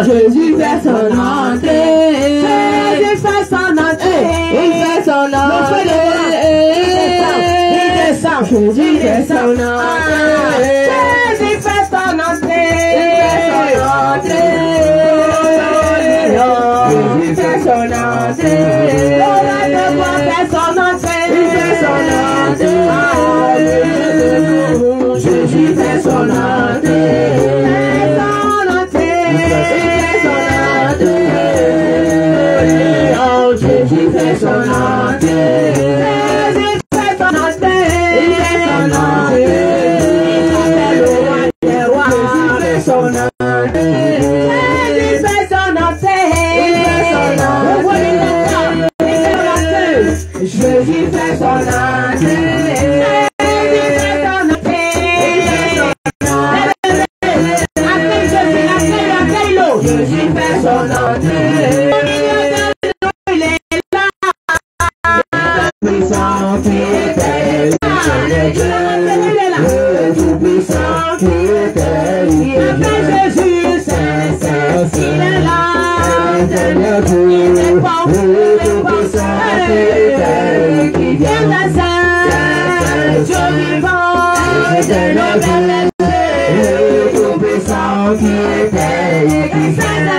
Jésus fait son entrée. Jésus fait son entrée. Il fait son entrée. Il descend. Jésus fait son entrée. Jésus fait son entrée. Il fait son entrée. Jésus fait son entrée. Jésus fait son entrée. Jésus fait son entrée. Il fait son entrée. Il fait son entrée. Jésus fait son entrée. Il fait son entrée. Jésus fait son entrée. Jésus fait son entrée. Tout-puissant qui était, le tout-puissant qui était, il fait Jésus, c'est il est là, l'éternel Dieu, le tout-puissant qui était, qui vient de Dieu vivant, l'éternel Dieu, le tout-puissant qui était, qui vient de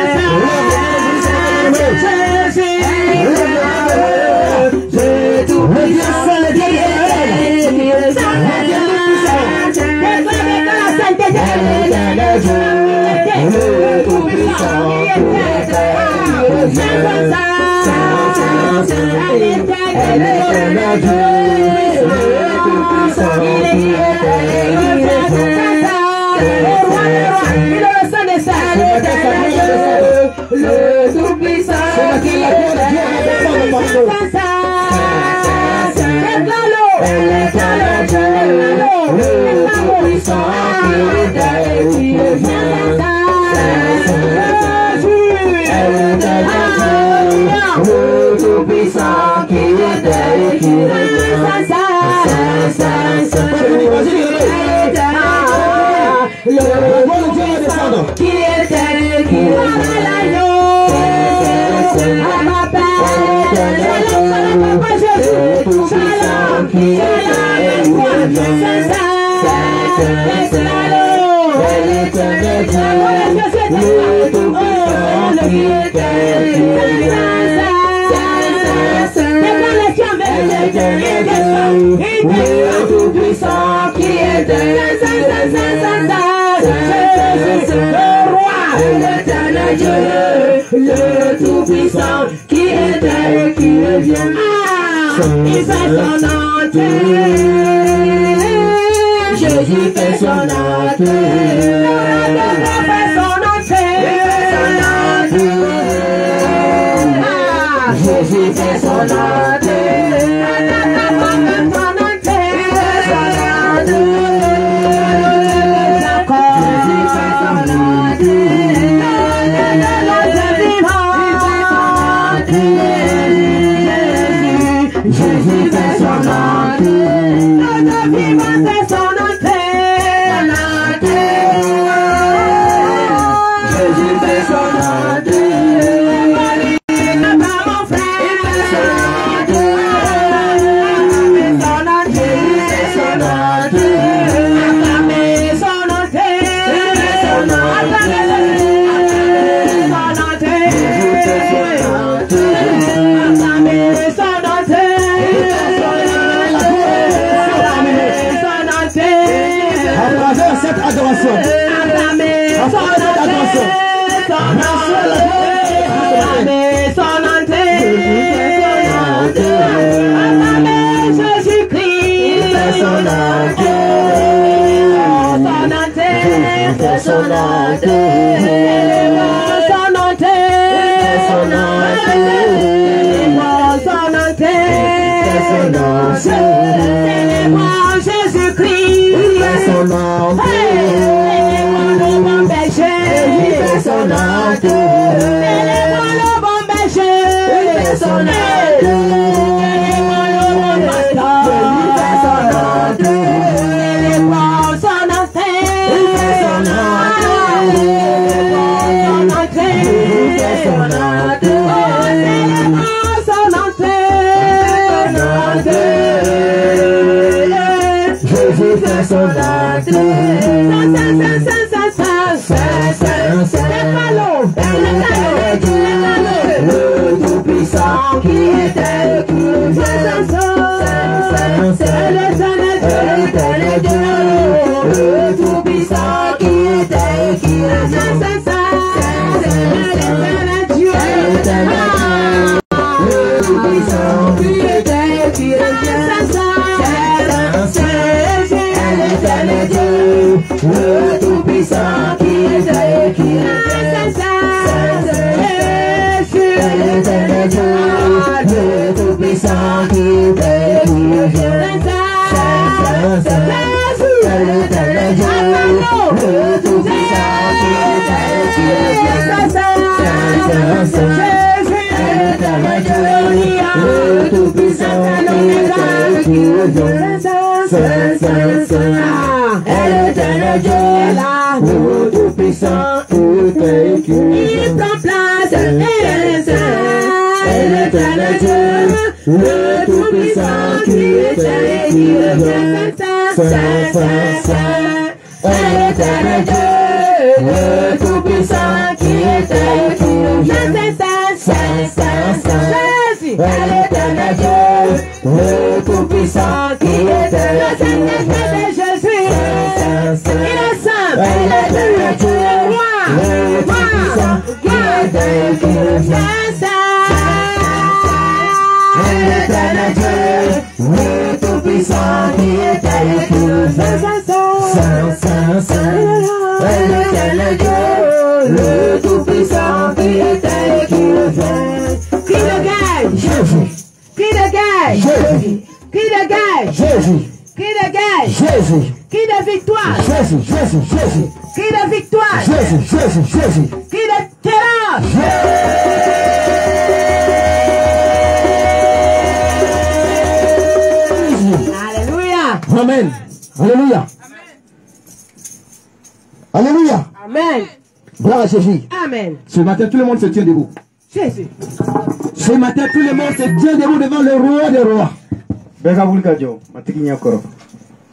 le tout-puissant qui était qui revient, il fait son entrée. Jésus fait son entrée. Fait son entrée. Jésus fait son entrée. le Tout-Puissant qui était c'est l'éternel Dieu, le Tout-Puissant qui était qui revient, c'est l'éternel Dieu, le Tout-Puissant qui était qui revient, c'est l'éternel Dieu, le Tout-Puissant qui était qui revient, c'est l'éternel Dieu, le Tout-Puissant qui était qui revient. C'est l'éternel Dieu, le Tout-Puissant qui était qui revient. C'est l'éternel Dieu, le Tout-Puissant qui était qui revient. C'est l'éternel Dieu, le Tout-Puissant qui était qui revient. Il prend place, c'est l'éternel Dieu, le Tout-Puissant qui était qui revient. C'est l'éternel Dieu, le Tout-Puissant qui était qui revient. C'est l'éternel Dieu, le Tout-Puissant qui était qui revient. Jésus, il est saint, il est l'éternel Dieu, le Tout-Puissant qui était qui revient. L'éternel Dieu, le Tout-Puissant qui était qui revient. L'éternel Dieu, le Tout-Puissant qui était qui revient. Cri de guerre, Jésus. Cri de guerre, Jésus. Cri de guerre, Jésus. Cri de guerre, Jésus. Cri de victoire, Jésus, Jésus, Jésus. Cri de victoire, Jésus, Jésus, Jésus. Cri de terreur, Amen. Alléluia. Alléluia. Amen. Gloire à Jésus. Amen. Ce matin, tout le monde se tient debout. Jésus. Ce matin, tout le monde se tient debout devant le roi des rois.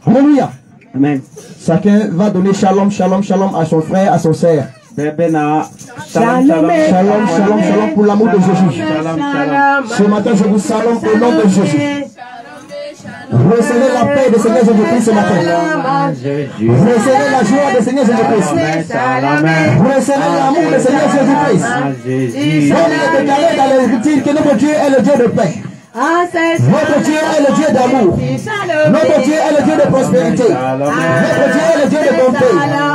Alléluia. Amen. Chacun va donner shalom, shalom, shalom à son frère, à son sœur. Shalom, Shalom, Shalom, shalom, shalom pour l'amour de Jésus. Ce matin, je vous salue au nom de Jésus. Recevez la paix du Seigneur Jésus-Christ ce matin. Recevez la joie du Seigneur Jésus-Christ. Recevez l'amour du Seigneur Jésus-Christ. Comme il est déclaré dans l'Écriture que notre Dieu est le Dieu de paix. Notre Dieu est le Dieu d'amour. Notre Dieu est le Dieu de prospérité. Notre Dieu est le Dieu de bonté.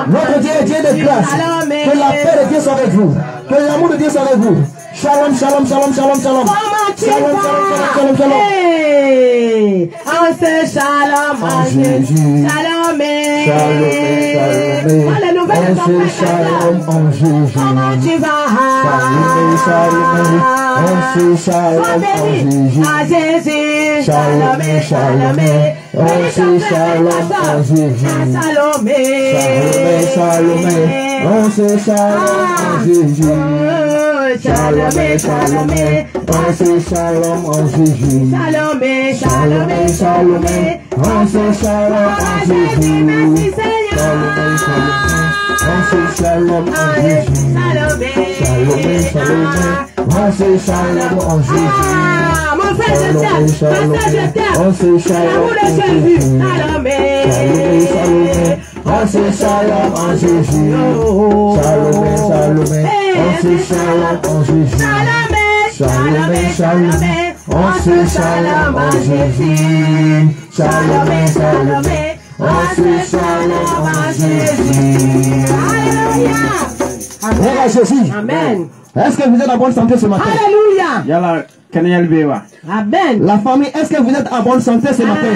Notre Dieu est Dieu de grâce. Que la paix de Dieu soit avec vous. Que l'amour de Dieu soit avec vous. Shalom, shalom, shalom, shalom, shalom. Shalom, shalom, shalom, shalom. On se shalom en Jésus. Shalom, On se shalom en Jésus. Comment tu vas? On se shalom en Jésus. À Jésus. Shalom, shalom. On se shalom en Jésus. Salomé. Salomé. On se shalom en Jésus. Shalomé, Shalomé, on se shalom en Jésus. Shalomé, Shalomé, Shalomé, on se shalom en Jésus. Merci Seigneur. On se shalom en Jésus. Shalomé, Shalomé, on se shalom en Jésus. Mon frère, je t'aime, ma soeur, je t'aime. On se shalom en Jésus. Shalomé, Shalomé, on se shalom en Jésus. Shalomé, Shalomé, on se shalom en Jésus. Shalomé, Shalomé, on se shalom en Jésus. Shalomé, Shalomé, on se shalom en Jésus. Alléluia. Jésus. Amen. Est-ce que vous êtes en bonne santé ce matin? Alléluia. Amen. La famille, est-ce que vous êtes en bonne santé ce matin?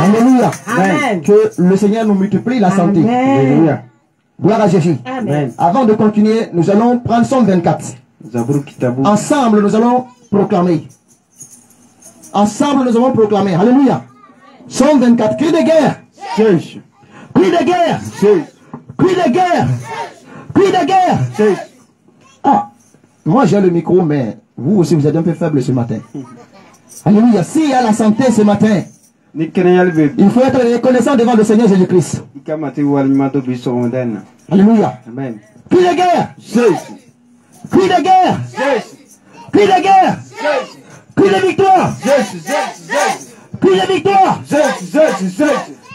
Alléluia. Amen. Que le Seigneur nous multiplie la santé. Alléluia. Gloire à Jésus. Amen. Avant de continuer, nous allons prendre Somme 24. Ensemble, nous allons proclamer. Ensemble, nous allons proclamer. Alléluia. Somme 24. Cri de guerre. Cri de guerre. Cri de guerre. Cri de guerre. Ah, moi j'ai le micro, mais vous aussi vous êtes un peu faible ce matin. Alléluia. S'il y a la santé ce matin, Il faut être reconnaissant devant le Seigneur Jésus-Christ. Alléluia. Amen. Cri de guerre. Cri de guerre. Cri de guerre. Cri de victoire. Cri de victoire.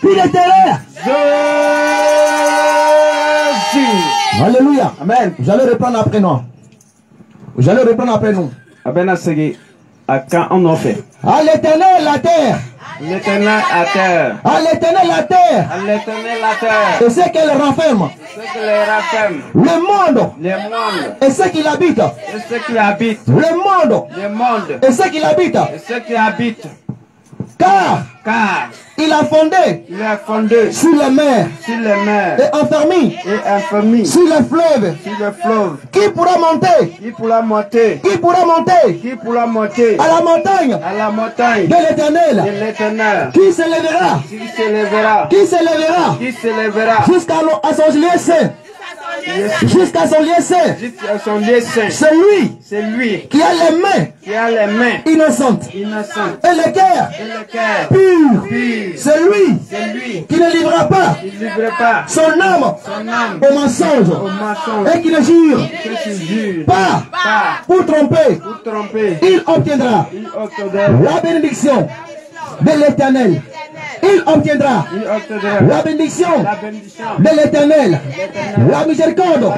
Cri de terreur. Alléluia. Amen. Vous allez reprendre après nous. Vous allez reprendre après nous. À l'éternel la terre. L'éternel à terre. À l'éternel la terre. À l'éternel la terre. Et ce qu'elle renferme. Ce qu'elle renferme. Le monde. Les mondes. Et ce qu'il habite. Et ce qui habite. Le monde. Les mondes. Et ce qu'il habite. Et ce qui habite. Car il a fondé sur les mers et enfermé sur les fleuves. Qui pourra monter à la montagne de l'éternel? Qui s'élèvera jusqu'à son lieu saint? Jusqu'à son lieu saint. C'est lui qui a les mains innocentes et le cœur pur. C'est lui qui ne livrera pas son âme au mensonge et qui ne jure pas pour tromper. Il obtiendra la bénédiction de l'éternel. Il obtiendra la bénédiction de l'éternel, la miséricorde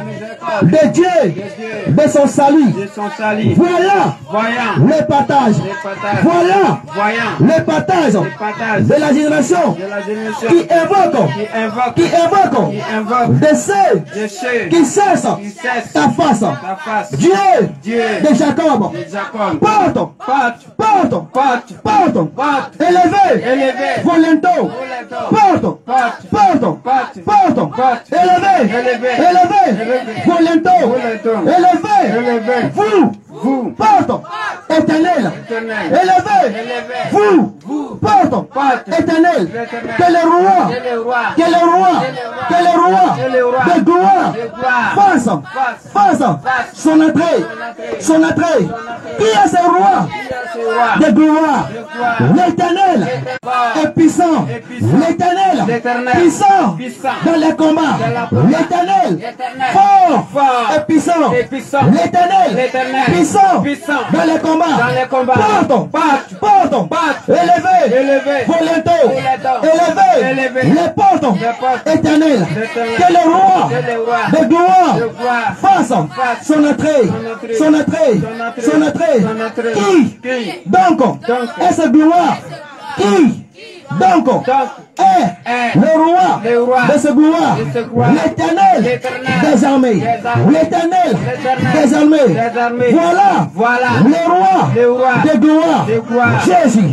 de Dieu, de son salut. Voilà le partage. Voilà le partage de la génération qui invoque de ceux qui cessent ta face. Dieu de Jacob, porte, élevé, volontaire, porte, élevé, volontaire, élevé, vous, porte, éternel, élevé, vous, porte, éternel, que le roi de gloire fasse son entrée. Qui est ce roi de gloire? L'éternel est puissant. L'éternel puissant dans les combats. L'éternel fort et puissant. L'éternel puissant dans les combats. Porte, élevé, volontaire, élevé, les portes éternelles. Que le roi de gloire fasse son entrée. Qui donc est ce gloire? Qui donc est le roi de ce gloire? L'éternel des armées. L'éternel des armées. Voilà le roi de gloire. Jésus.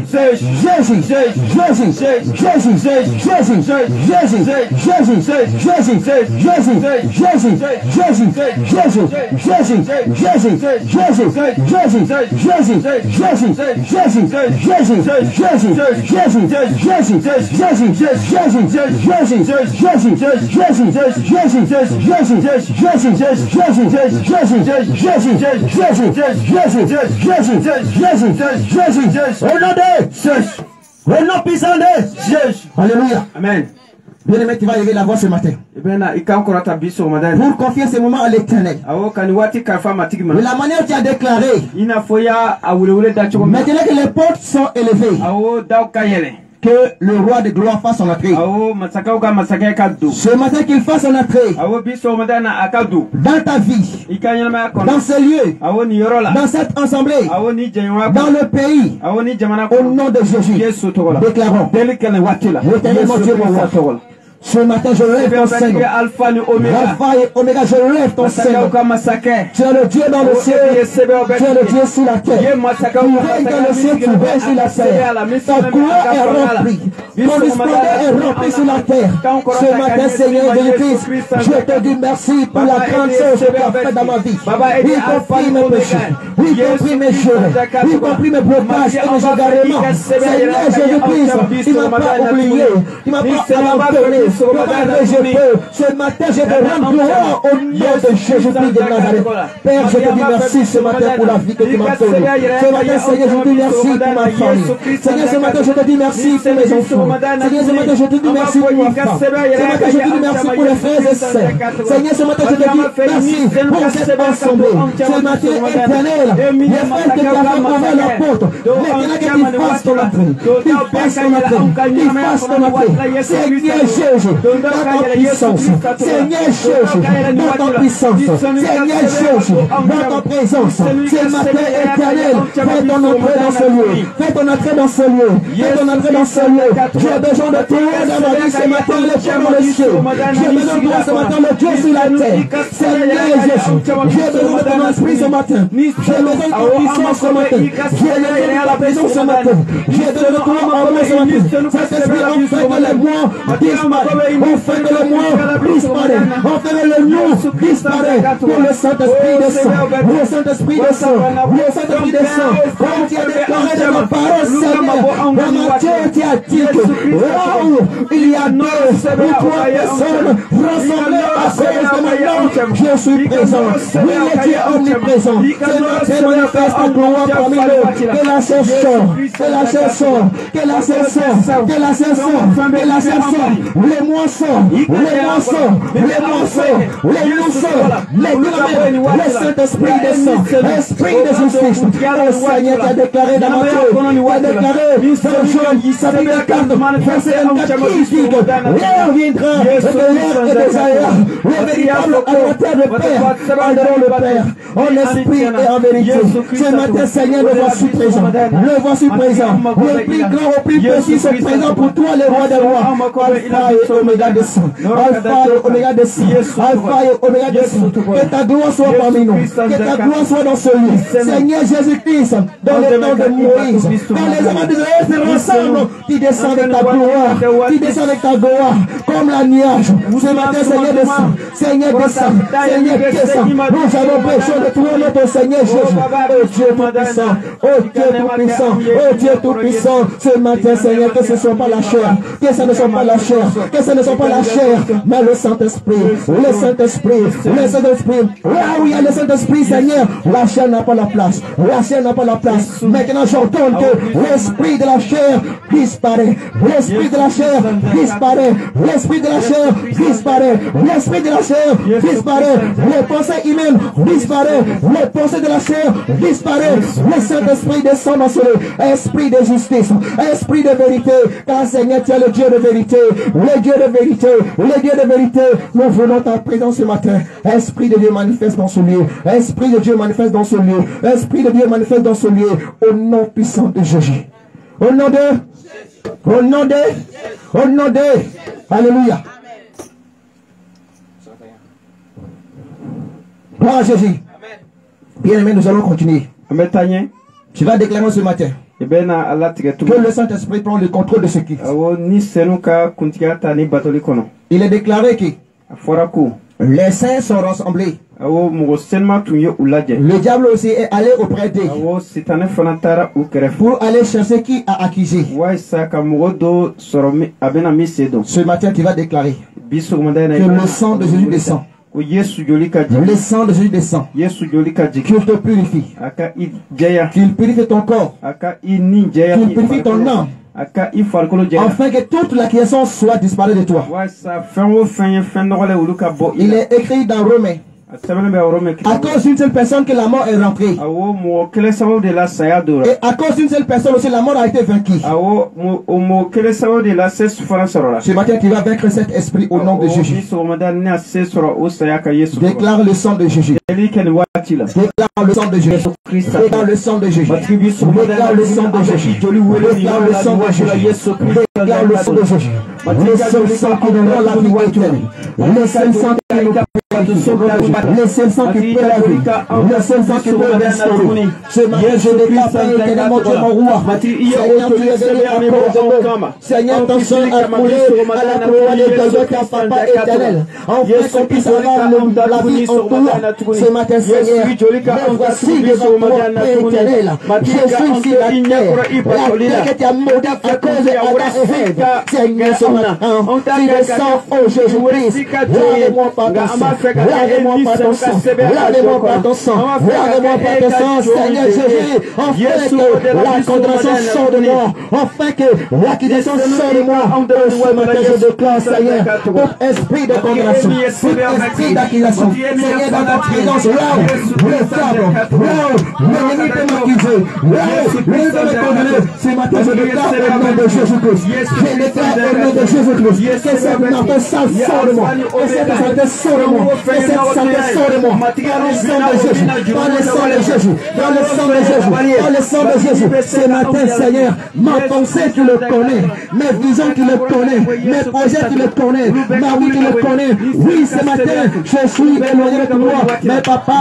Au nom puissant de Jésus. Alléluia. Amen. Bien-aimé, tu vas élever la voix ce matin pour confier ce moment à l'éternel. De la manière que tu as déclaré, maintenant que les portes sont élevées, que le roi de gloire fasse son entrée. Ce matin qu'il fasse son entrée dans ta vie, dans ce lieu, dans cette assemblée, dans le pays, au nom de Jésus. Déclarons. L'éternel mon Dieu, mon roi. Ce matin, je lève ton Seigneur. Alpha et Oméga, je lève ton Seigneur. Tu es le Dieu dans le ciel. Tu es le Dieu sur la terre. Tu règnes dans le ciel, tu règnes sur la terre. Ta gloire est remplie. Ton splendeur est rempli sur la terre. Ce matin, Seigneur Jésus-Christ, je te dis merci pour la grande chose que tu as faite dans ma vie. Y compris mes péchés, y compris mes jeux, y compris mes blocages et mes égarements. Seigneur Jésus-Christ, tu ne m'as pas oublié. Tu ne m'as pas abandonné. je peux. Ce matin, je te rends gloire au nom de Jésus-Christ de Nazareth. Père, je te dis merci ce matin pour la vie que tu m'as donnée. Ce matin, Seigneur, je te dis merci pour ma famille. Seigneur, ce matin, je te dis merci pour mes enfants. Seigneur, ce matin, je te dis merci pour ma femme. Ce matin, je te dis merci pour les frères et sœurs. Seigneur, ce matin, je te dis merci pour cette assemblée. Ce matin, éternel, les frères que tu as ouvert la porte. Maintenant que tu fasses ton entrée. Tu fasses ton entrée. Tu fasses ton entrée. Seigneur Jésus, dans ta puissance. Seigneur Jésus, dans ta puissance. Seigneur Jésus, dans ta présence. Ce matin, éternel, fais ton entrée dans ce lieu. Fais ton entrée dans ce lieu. Fais ton entrée dans ce lieu. J'ai besoin de toi dans ma vie ce matin, le Dieu dans le ciel. J'ai besoin de toi ce matin, le Dieu sur la terre. Seigneur Jésus, j'ai besoin de ton esprit ce matin. J'ai besoin de ta puissance ce matin. J'ai besoin de ta présence ce matin. J'ai besoin de toi en moi ce matin. Cet esprit, on fait que les mois disparaissent. On fait que les mois disparaissent. On fait que le nom disparaît. Pour le Saint-Esprit descend. Le Saint-Esprit descend. Le Saint-Esprit descend. Comme tu as déclaré dans ma parole, Seigneur, dans ma Dieu, tu as dit que là où il y a deux ou trois personnes rassemblées à cause de mon nom, je suis présent. Oui, le Dieu omniprésent. C'est manifeste ta gloire parmi nous. Que la chair sort. Que la chair sort. Que la chair sort. Que la chair sort. Que la chair sort. Les moissons. Les moissons. Les moissons. Les moissons. Le Saint-Esprit descend. Esprit de justice. Le Seigneur t'a déclaré dans ma Dieu. Il a déclaré dans Jean, chapitre 4, verset 24, qui dit que l'heure viendra et que l'heure est déjà là. Le véritable adorateur de Père, adorons le Père, en esprit et en vérité. Ce matin, Seigneur, le voici présent. Le voici présent. Le plus grand au plus petit sont présents pour toi, le roi des rois. Alpha et Oméga descend. Alpha et Oméga descend. Alpha et Oméga descend. Que ta gloire soit parmi nous. Que ta gloire soit dans ce lieu. Seigneur Jésus-Christ, dans le temps de Moïse, quand les hommes d'Israël se rassemblent, tu descends avec ta gloire. Tu descends avec ta gloire, comme la nuage. Ce matin, Seigneur descend. Seigneur descend. Seigneur descend. Nous avons besoin de toi, notre Seigneur Jésus. Oh Dieu tout-puissant. Oh Dieu tout-puissant. Oh Dieu tout-puissant. Ce matin, Seigneur, que ce ne soit pas la chair. Que ce ne soit pas la chair. Que ce ne soit pas la chair. Mais le Saint-Esprit. Le Saint-Esprit. Le Saint-Esprit. Là où il y a le Saint-Esprit, Seigneur, la chair n'a pas la place. La chair n'a pas la place. Maintenant, j'entends que l'esprit de la chair disparaît. L'esprit de la chair disparaît. L'esprit de la chair disparaît. L'esprit de la chair disparaît. Les pensées humaines disparaissent. Les pensées de la chair disparaissent. Le Saint-Esprit descend dans ce lieu. Esprit de justice. Esprit de vérité. Car Seigneur, tu es le Dieu de vérité. Le Dieu de vérité. Le Dieu de vérité. Nous voulons ta présence ce matin. Esprit de Dieu manifeste dans ce lieu. Esprit de Dieu manifeste dans ce lieu. Esprit de Dieu manifeste dans ce lieu. Au nom puissant de Jésus. Au nom de, au nom de, alléluia. Gloire à Jésus. Bien aimé, nous allons continuer. Tu vas déclarer ce matin que le Saint-Esprit prend le contrôle de ce qui. Il est déclaré que les saints sont rassemblés. Le diable aussi est allé auprès d'eux pour aller chercher qui a accusé. Ce matin, tu vas déclarer que le sang de Jésus descend. Le sang de Jésus descend. Qu'il te purifie. Qu'il purifie ton corps. Qu'il purifie ton âme. Afin que toute la création soit disparue de toi. Il est écrit dans Romains. À cause d'une seule personne que la mort est rentrée. Et à cause d'une seule personne aussi la mort a été vaincue. Ce matin tu vas vaincre cet esprit au nom de Jésus. Déclare le sang de Jésus. Déclare le sang de Jésus. Déclare le sang de Jésus. Déclare le sang de Jésus. Déclare le sang de Jésus. Déclare le sang de Jésus. Le seul sang qui nous rend la vie éternelle. Le seul sang qui nous Le seul sang qui peut la vie. Le seul sang qui peut restaurer. Ce matin, je déclare, Père éternel, mon Dieu, mon roi. Seigneur, tu es venu à cause de nous. Seigneur, ton sang a coulé à la croix de Golgotha, Papa éternel. Enfin, qu'on puisse avoir la vie en toi. Ce matin, Seigneur, me voici devant toi, Père éternel. Je suis sur la terre. La terre qui a maudit à cause d'Adam et Ève. Seigneur, ce matin, tu descends, oh Jésus-Christ. Lavez-moi par ton sang. Lavez-moi par ton sang. Lavez-moi par ton sang. Lavez-moi par ton sang, Seigneur Jésus. Enfin que la condamnation sort de moi. Enfin que l'accusation sort de moi. Ce matin, je déclare, Seigneur, tout esprit de condamnation, tout esprit d'accusation, Seigneur, dans ta présence, là où le diable, là où l'ennemi peut m'accuser, là où l'ennemi peut me condamner, ce matin, je déclare au nom de Jésus-Christ. Je déclare au nom de Jésus-Christ que cette marque sale sort de moi, que cette saleté sort de moi, que cette saleté sort de moi, par le sang de Jésus, par le sang de Jésus, par le sang de Jésus, par le sang de Jésus. Ce matin, Seigneur, ma pensée, tu le connais, mes visions, tu le connais, mes projets, tu le connais, ma vie, tu le connais. Oui, ce matin, je suis éloigné de toi, mais papa,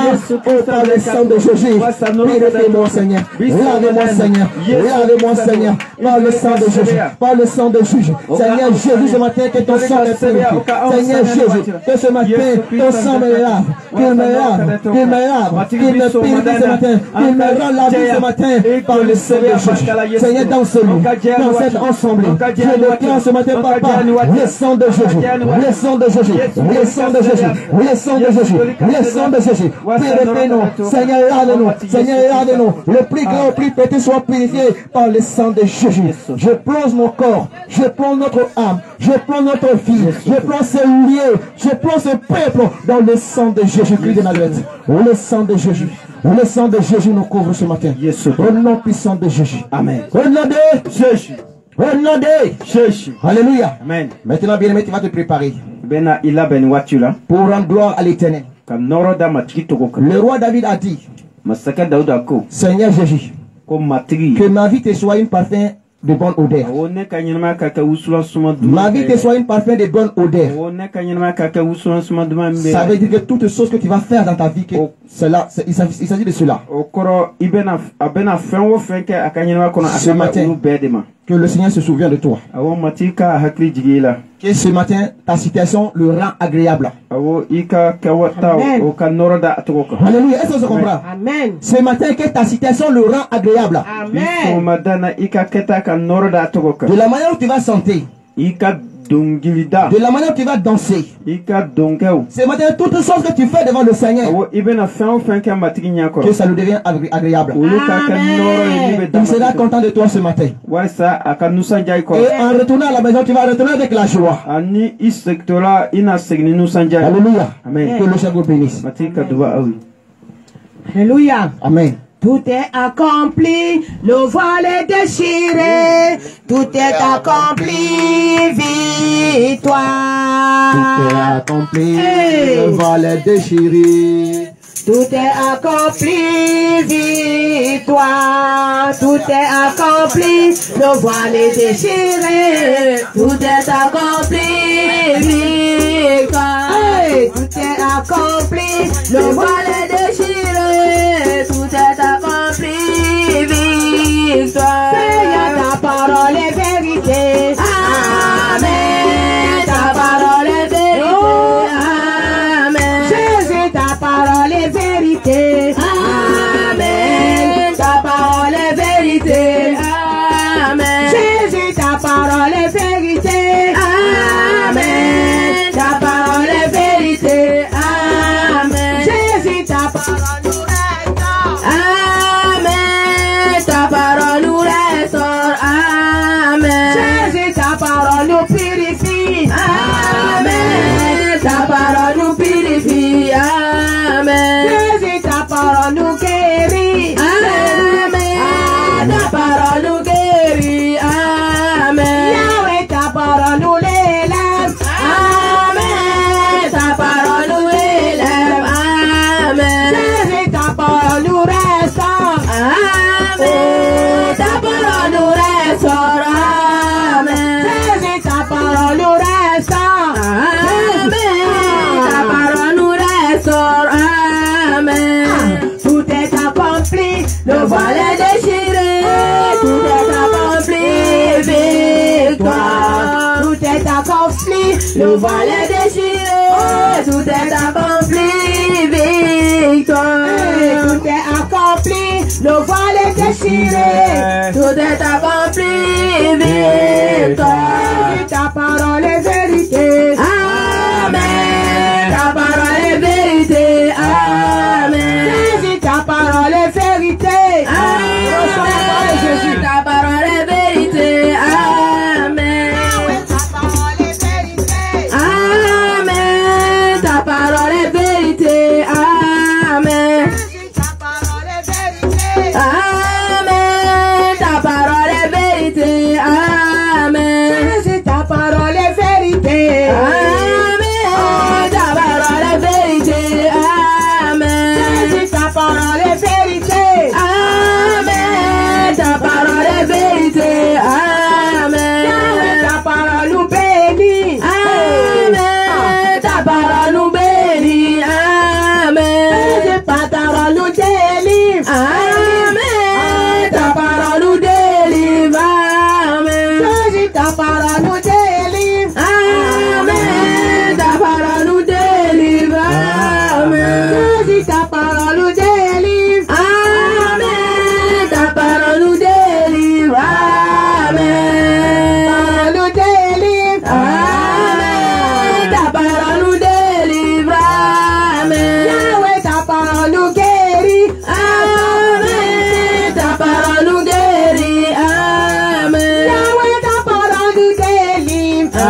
par le sang de Jésus, purifiez-moi, Seigneur, lavez-moi, Seigneur, lavez-moi, Seigneur, par le sang de Jésus, par le sang de Jésus. Seigneur Jésus, ce matin, que ton sang me purifie. Seigneur Jésus, que ce matin, ton sang me lave, qu'il me lave, qu'il me lave, qu'il me purifie ce matin, qu'il me rend la vie ce matin, par le sang de Jésus. Seigneur, dans ce lieu, dans cette assemblée, je déclare ce matin, papa, le sang de Jésus, le sang de Jésus, le sang de Jésus, le sang de Jésus, le sang de Jésus. Purifiez-nous, Seigneur, lave-nous, Seigneur, lave-nous. Le plus grand, le plus petit soit purifié par le sang de Jésus. Je plonge mon corps, je plonge notre âme, je plonge notre vie, je plonge ce lieu, je plonge ce peuple dans le sang de Jésus-Christ de Nazareth. Le sang de Jésus. Le sang de Jésus nous couvre ce matin. Au nom puissant de Jésus. Amen. Au nom de Jésus. Au nom de Jésus. Alléluia. Amen. Maintenant, bien-aimé, tu vas te préparer pour rendre gloire à l'Éternel. Le roi David a dit, Seigneur Jésus, que ma vie te soit une parfum de bonne odeur. Ma vie te soit une parfum de bonne odeur. Ça veut dire que toute chose que tu vas faire dans ta vie, que cela, il s'agit de cela. Ce matin, que le Seigneur se souvient de toi. Que ce matin, ta situation le rend agréable. Alléluia. Est-ce que tu comprends? Amen. Ce matin, que ta situation le rend agréable. Amen. De la manière où tu vas chanter, de la manière où tu vas danser, ce matin, toutes les choses que tu fais devant le Seigneur, que ça lui devient agréable. Amen. Il sera content de toi ce matin. Et en retournant à la maison, tu vas retourner avec la joie. Alléluia. Amen. Que le Seigneur vous bénisse. Alléluia. Amen. Tout est accompli, le voile est déchiré, tout est accompli, victoire. Tout est accompli, le voile est déchiré. Tout est accompli, victoire. Tout est accompli, le voile est déchiré. Tout est accompli, victoire. Hey, tout est accompli, le voile est déchiré. Tout est accompli, victoire. Seigneur, ta parole est vérité. Amen. Ta parole est vérité. Amen. Jésus, ta parole est vérité. Amen. Ta parole est vérité. Amen. Jésus, ta parole est vérité. Amen. Ta parole est vérité. Amen. Jésus, le voile est déchiré, tout est accompli, victoire. Tout est accompli, le voile est déchiré, tout est accompli, victoire. Tout est accompli, le voile est déchiré, tout est accompli, victoire. Ta parole est vérité, amen. Ta parole est vérité, amen. Ta parole est vérité, amen. Ta parole est vérité, amen. Amen. Ta parole est vérité, amen. Amen. Ta parole est vérité, amen. Ta parole est vérité, amen. Ta parole est vérité, amen. Ta parole est vérité, amen. Ta parole est vérité, amen. Ta parole nous bénit, amen. Ta parole nous bénit, amen. Ta parole nous délivre, amen. Ta parole nous délivre, amen. Ta parole nous délivre, amen. Ta parole nous délivre, amen. Ta parole nous délivre, amen. Ta parole nous délivre, amen. Nous délivre, amen. Ta parole nous délivre, amen. Yahweh, ta parole nous guérit, amen. Ta parole nous guérit, amen. Yahweh, ta parole nous délivre,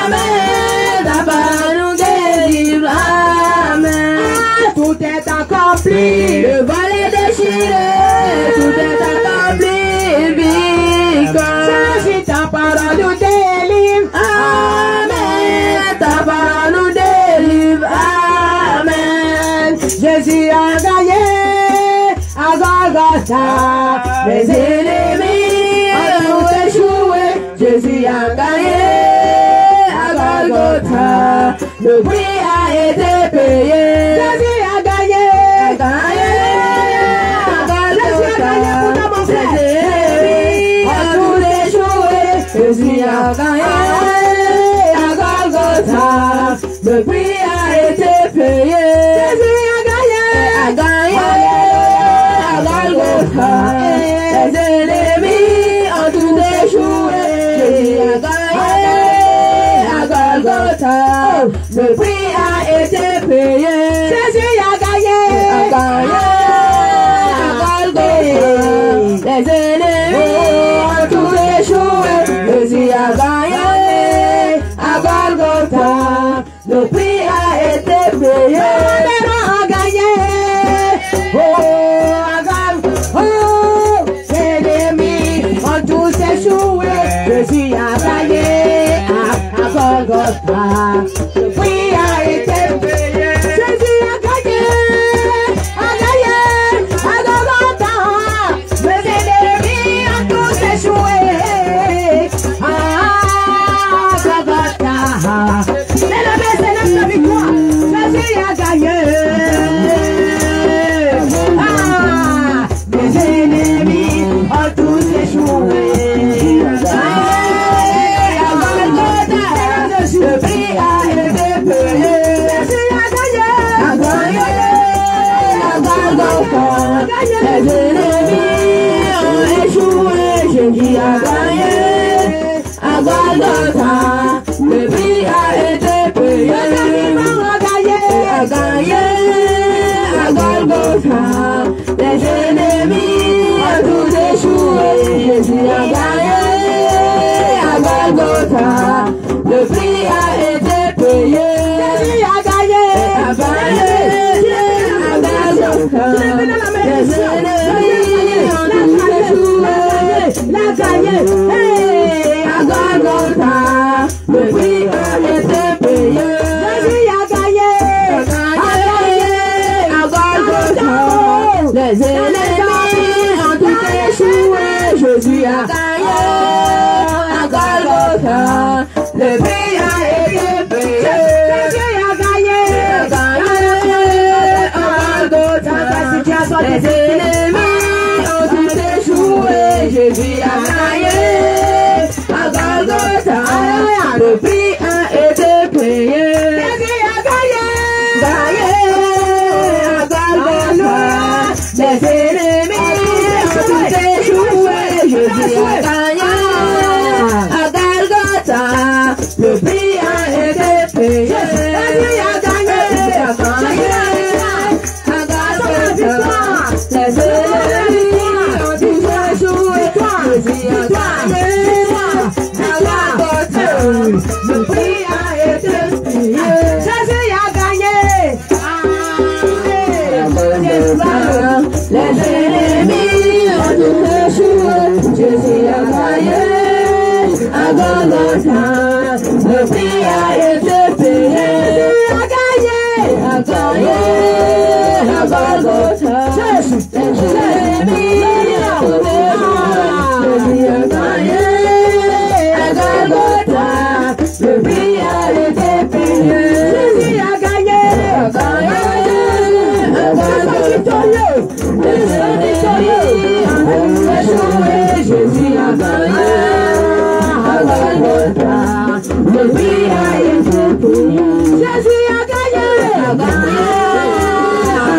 amen. Ta parole nous délivre, amen. Tout est accompli, le voile est déchiré, tout est accompli, victoire. Si ta parole nous délivre, amen. Ta parole nous délivre, amen. Jésus a gagné à Golgotha, les ennemis ont échoué. Jésus a gagné à Golgotha, le prix a été payé. Jésus a gagné à Golgotha, les ennemis ont tout échoué. Jésus a gagné à Golgotha, le prix a été payé. Jésus a gagné à Golgotha, les ennemis ont tout échoué. Jésus a gagné à Golgotha, le prix a été payé. Jésus a gagné à Golgotha, les ennemis ont tout échoué. Jésus a gagné à Golgotha, le prix a été payé. Jésus a gagné à Golgotha, le prix a été payé. Jésus a gagné à Golgotha, les ennemis ont tous échoué. À Golgotha, mais le message de la victoire, Jésus a gagné. Les ennemis ont tous échoué. Le prix a été payé. Jésus a gagné à Golgotha, les ennemis ont échoué. Jésus a gagné à Golgotha, le prix a été payé. Jésus a gagné à Golgotha, les ennemis ont tout échoué. Jésus a gagné à Golgotha, le prix a été payé. Jésus a gagné à Golgotha, les ennemis ont tout échoué. La gagné à Golgotha, le prix a été payé. Jésus a gagné à Golgotha, les ennemis ont tout échoué. Jésus a gagné à Golgotha, le prix a été payé. Jésus a gagné à Golgotha, les ennemis Les ennemis ont tout échoué. Jésus a gagné à Golgotha. Le prix a été payé. Jésus a gagné à Golgotha. Les ennemis ont tout échoué. Jésus a gagné à Golgotha. Le prix a été payé. Jésus a gagné à Golgotha. Jésus a gagné à Golgotha. Le prix a été payé. Jésus a gagné à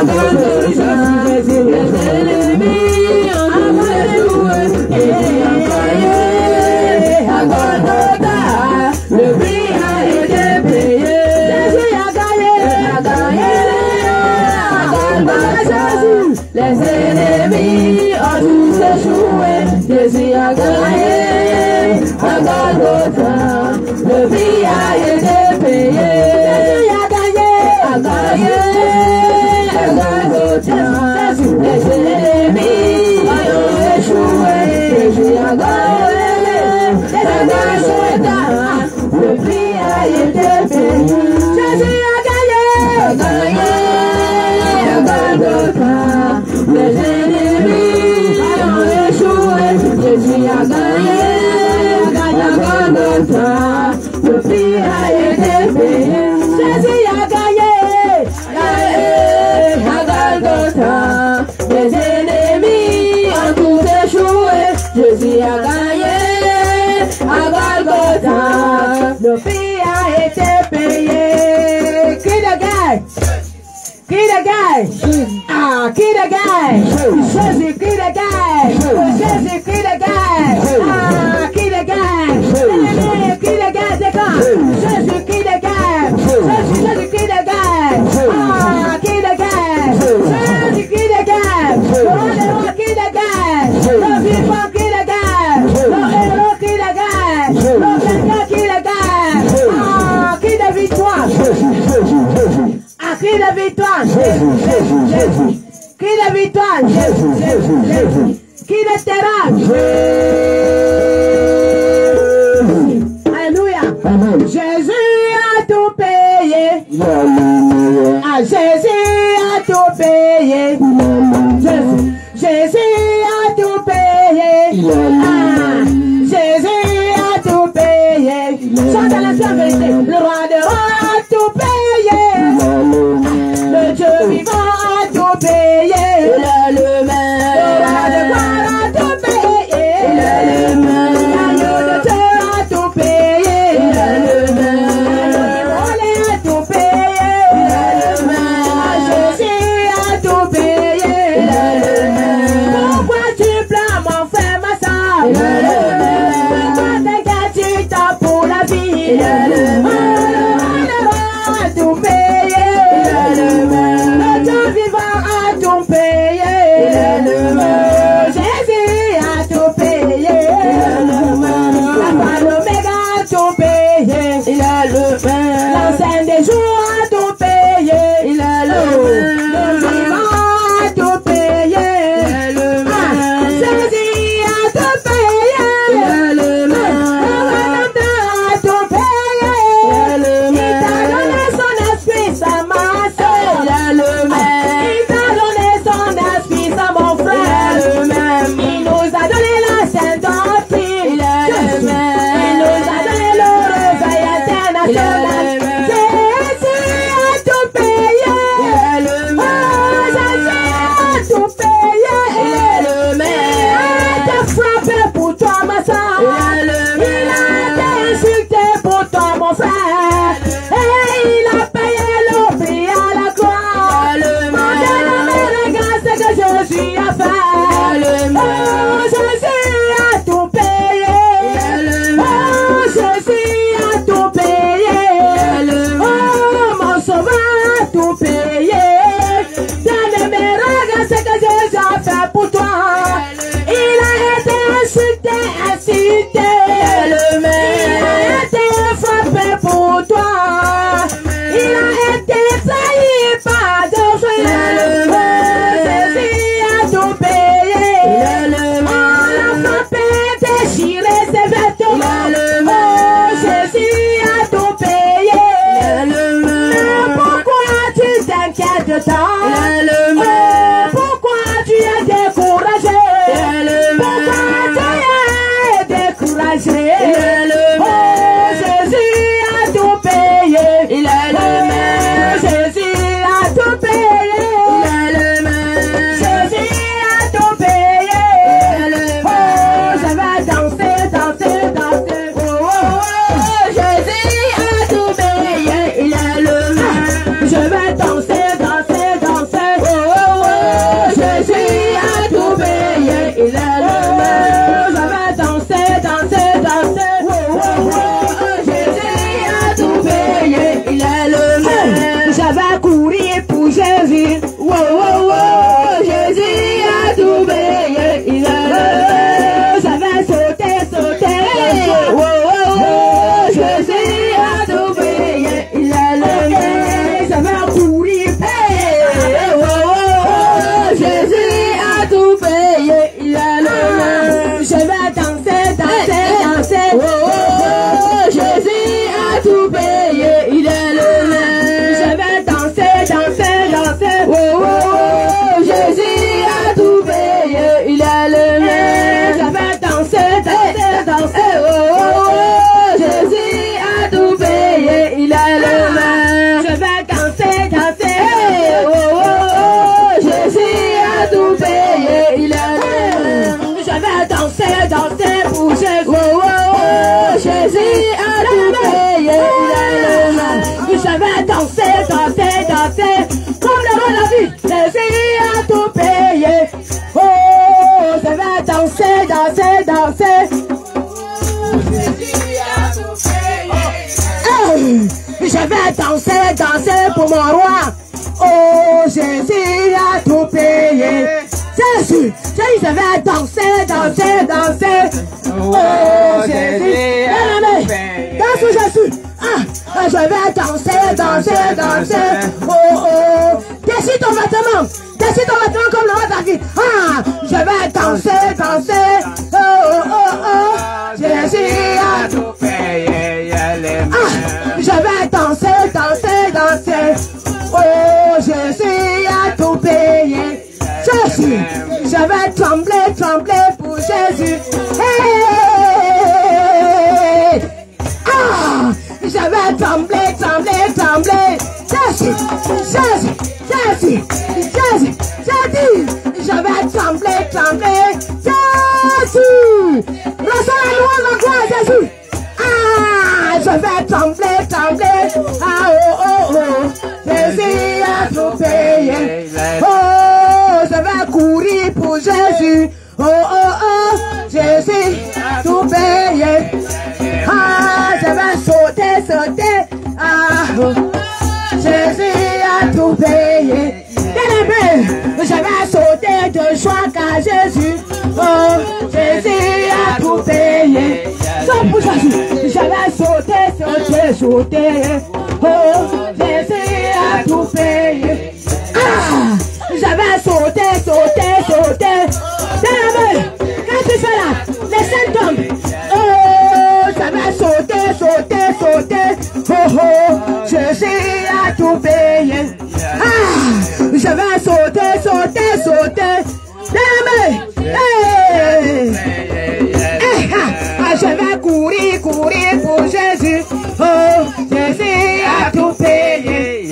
Golgotha. Les ennemis ont échoué. Jésus a gagné à Golgotha. Le prix a été payé. Jésus a gagné à Golgotha. Les ennemis ont tous échoué. Jésus a gagné à Golgotha. Le prix a été payé. Jésus a gagné à Golgotha. Les ennemis ont échoué. Jésus a gagné à Golgotha. Le prix a été payé. Jésus a gagné à Golgotha. Les ennemis ont échoué. Jésus a gagné à Golgotha. Le prix a été payé. Jésus a gagné à Golgotha. Les ennemis ont tout échoué. Jésus a gagné à Golgotha. Le prix a été payé. Qui le gagne? Qui le gagne? Ah, qui le gagne? Jésus qui le gagne? Jésus qui le gagne? Ah, qui le gagne? Qui le gagne? C'est quand? Jésus qui le gagne? Jésus qui le gagne? Ah, qui le gagne? Jésus qui le gagne? Le roi qui le gagne? Le vivant qui le gagne? Le héros qui le gagne? Le vainqueur qui le gagne? Ah, qui de victoire? Ah, qui de victoire? Qui de victoire? Qui de terrain? Alléluia. Jésus a tout payé. Ah, Jésus a tout payé. Jésus a tout payé. Ah, Jésus a tout payé. Chante à la vérité. Le roi de rois a tout payé. Le Dieu vivant a tout payé. Il a le main. Le roi de gloire a tout payé. Il a le main. L'agneau de Dieu a tout payé. Il a le main. L'agneau a tout payé. Il a le main. Jésus a tout payé. Il a le main. Pourquoi tu blâmes mon frère, ma soeur? Il a le main. Pourquoi tes gars tu t'en pour la vie? Il a le main. Le roi a tout payé. Il a le main. de temps. Pourquoi tu es découragé? Pourquoi tu es découragé? Oh, Jésus a tout payé. Il est le même. Jésus a tout payé. Il est le même. Jésus a tout payé. Il est le même. Oh, je vais danser, danser, danser. Oh, oh, oh. Jésus a tout payé. Il est le même. Je vais danser, danser, danser. Oh, oh, oh. Jésus a tout payé. Il est le même. Je vais danser, danser, danser. Oh, oh, oh. Jésus a tout payé. Il est le même. Je vais courir pour Jésus. Oh, oh, oh. Jésus a tout payé. Il est le même. Je vais sauter, sauter. Oh, oh, oh. Jésus a tout payé. Il est le même. Je vais courir. Oh, oh, oh. Jésus a tout payé. Il est le même. Je vais danser, danser, danser. Oh, oh, oh. Jésus a tout payé. Il est le même. Je vais danser, danser, danser. Oh, oh, oh. Jésus a tout payé. Il est le même. Je vais danser, danser, danser. Oh, oh, oh. Jésus a tout payé. Il est le même. Je vais danser, danser. Oh, oh, oh. Jésus a tout payé. Il est le même. Je vais danser, danser pour Jésus. Oh, oh, oh. Jésus a tout payé. Il est le même. Je vais danser, danser, danser. Comme le roi David. Jésus a tout payé. Oh, je vais danser, danser, danser. Je vais danser, danser pour mon roi. Oh, Jésus a tout payé. Jésus, je vais danser, danser, danser. Oh, Jésus, danse pour Jésus. Je vais danser, danser, danser. Oh, oh, déchire ton vêtement comme le roi David. Je vais danser, danser. Oh, oh, oh, oh. Jésus a tout payé. Je vais danser, danser, danser. Oh, Jésus a tout payé. Jésus, je vais trembler, trembler pour Jésus. Hey! Je vais trembler, trembler, trembler. Jésus, Jésus, Jésus, Jésus, Jésus. Je vais trembler, trembler. Jésus, reçois la louange, la gloire, Jésus. Je vais trembler, trembler. Oh, oh, oh. Jésus a tout payé. Oh, je vais courir pour Jésus. Oh, oh, oh. Jésus a tout payé. Je vais sauter, sauter. Oh. Jésus a tout payé. Bien-aimé, je vais sauter de joie car Jésus. Oh, Jésus a tout payé. Sauf pour Jésus, je vais sauter, sauter, sauter. Oh, Jésus a tout payé. Je vais sauter, sauter, sauter. Bien-aimé, quand tu fais là, les scènes tombent. Oh, je vais sauter, sauter, sauter. Oh, oh, Jésus a tout payé. Je vais sauter, sauter, sauter. Bien-aimé, je vais courir, courir pour Jésus. Oh, Jésus a tout payé.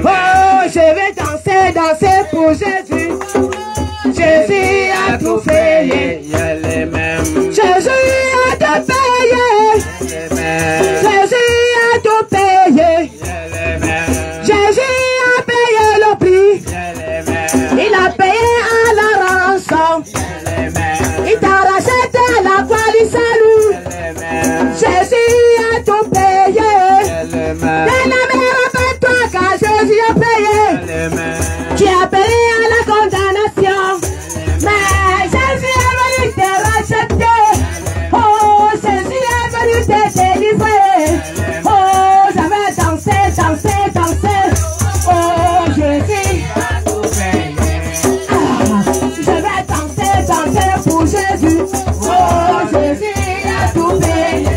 Oh, je vais danser, danser pour Jésus. Jésus a tout payé. Jésus a tout payé. Jésus a tout payé. Jésus a payé le prix. Il a payé à la rançon. Il t'a racheté la croix du salut. Jésus a tout payé. Bien-aimé, rappelle-toi car Jésus a payé. Tu as payé à la condamnation. Mais Jésus est venu te racheter. Oh, Jésus est venu te délivrer. Oh, je vais danser, danser, danser. Oh, Jésus a tout payé. Je vais danser, danser pour Jésus. Oh, Jésus a tout payé.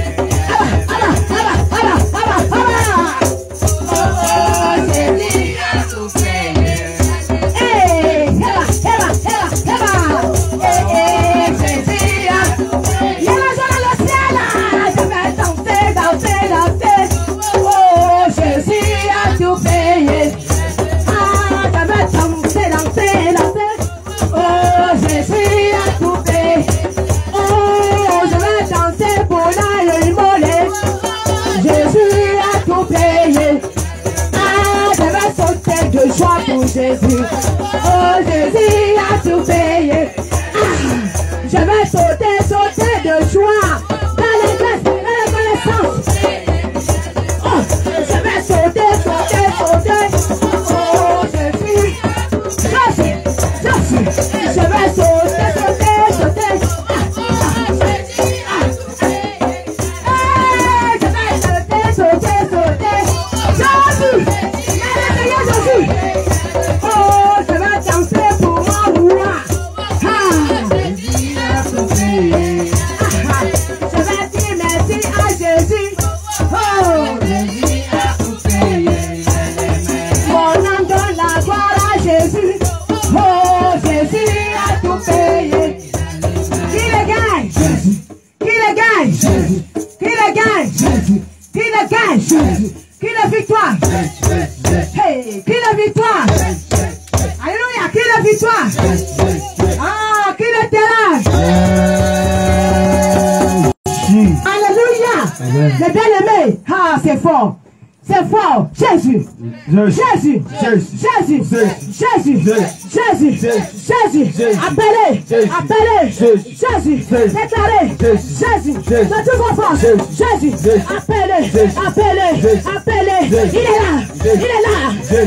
Oh, Jésus a tout payé. Jésus. Oh, Jésus a tout payé. Je vais sauter, sauter de joie dans les grâces, dans la connaissance. Oh, je vais sauter, sauter, sauter. Oh, Jésus, Jésus, Jésus. Je vais sauter, sauter, sauter. Je vais sauter, sauter, sauter. Jésus, Jésus. Oh, je vais danser pour mon roi. Je vais dire merci à Jésus. Oh, Jésus a tout payé. Mon âme donne la gloire à Jésus. Oh, Jésus a tout payé. Qui le gagne? Jésus. Qui le gagne? Jésus. Qui le gagne? Jésus. Qui le gagne? Jésus. Qui le victoire? Hey, qui le victoire? Alléluia, qui le victoire? Ah, qui le terrain? Alléluia. Les bien-aimés. Ah, c'est fort. C'est fort. Jésus. Jésus. Jésus. Jésus. Jésus. Jésus. Appelez. Appelez. Jésus. Déclarez. Jésus. De toute vos forces. Jésus. Appelez. Appelez. Appelez. Il est là. Il est là.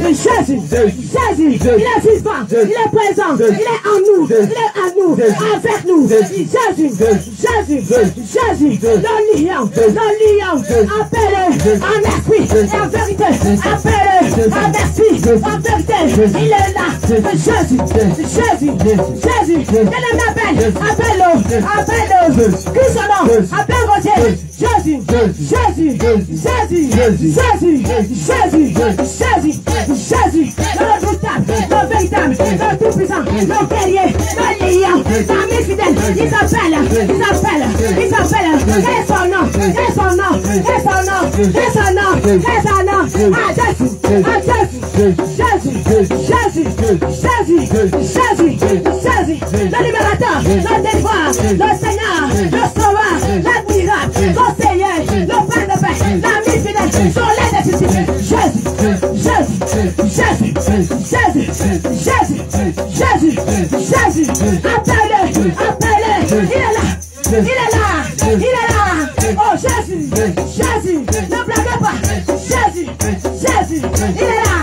Jésus. Jésus. Il est vivant. Il est présent. Il est en nous. Il est à nous. Avec nous. Jésus. Jésus. Jésus. Le lion. Le lion. Appelez. En esprit. En vérité, appelez, en esprit, en vérité, il est là, Jésus, Jésus, Jésus, quel appelle, appelle-le, appelle-le, qui son nom, appelle Roger, Jésus, Jésus, Jésus, Jésus, Jésus, Jésus, Jésus, le redoutable, le véritable, le tout-puissant, le guerrier, le lion, l'ami fidèle, il s'appelle, quel est son nom, quel est son nom, quel est son nom, quel est son nom, quel est son nom, ah Jésus, Jésus, Jésus, Jésus, Jésus, Jésus, le libérateur, le délivreur, le Seigneur, le sauveur, l'admirable, conseiller, le Père de paix, l'ami fidèle, soleil de justice, Jésus, Jésus, appelez, il est là, il est là, oh Jésus, ne blaguez pas, Jésus, il est là,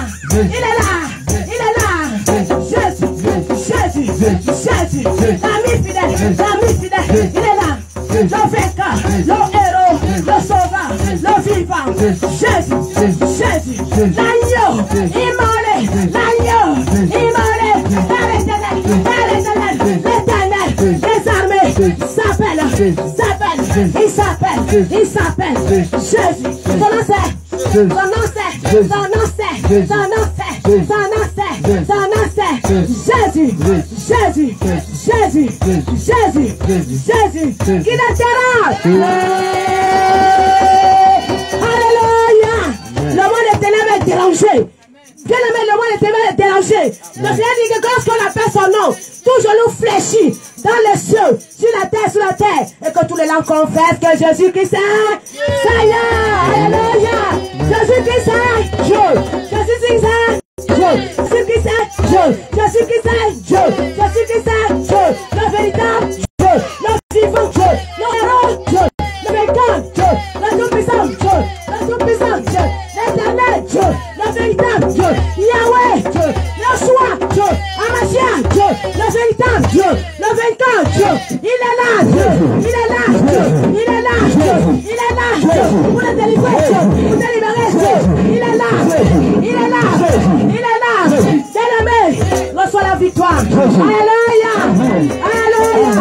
Jésus, l'ami fidèle, il est là, le vainqueur, le héros, le sauveur, le vivant, Jésus, l'agneau, immolé, l'éternel, les armées, il s'appelle Jésus, son nom Jésus, qui le terrain. Alléluia. Le monde est ténèbres dérangé. Bien aimé, le monde est ténèbres dérangé. Le Seigneur dit que lorsqu'on appelle son nom, tout genou fléchit dans les cieux, sur la terre, et que tous les langues confessent que Jésus-Christ est Seigneur. Alléluia. Jésus-Christ est Dieu. Jésus-Christ est Dieu. Jésus-Christ est Dieu. Jésus-Christ est Dieu. Jésus-Christ est Dieu. Le véritable Dieu. Le vivant Dieu. Le héros Dieu. Le vainqueur Dieu. Le tout-puissant Dieu. Le tout-puissant Dieu. L'éternel Dieu. Le véritable Dieu. Yahweh Dieu. Yeshua Dieu. Amashia Dieu. Le véritable Dieu. Le vainqueur Dieu. Il est là Dieu. Il est là Dieu. Il est là Dieu. Il est là Dieu. Pour le délivrer Dieu. Pour délivrer Dieu. Il est là. Il est là. Il est là. Bien-aimé, reçois la victoire. Alléluia. Alléluia.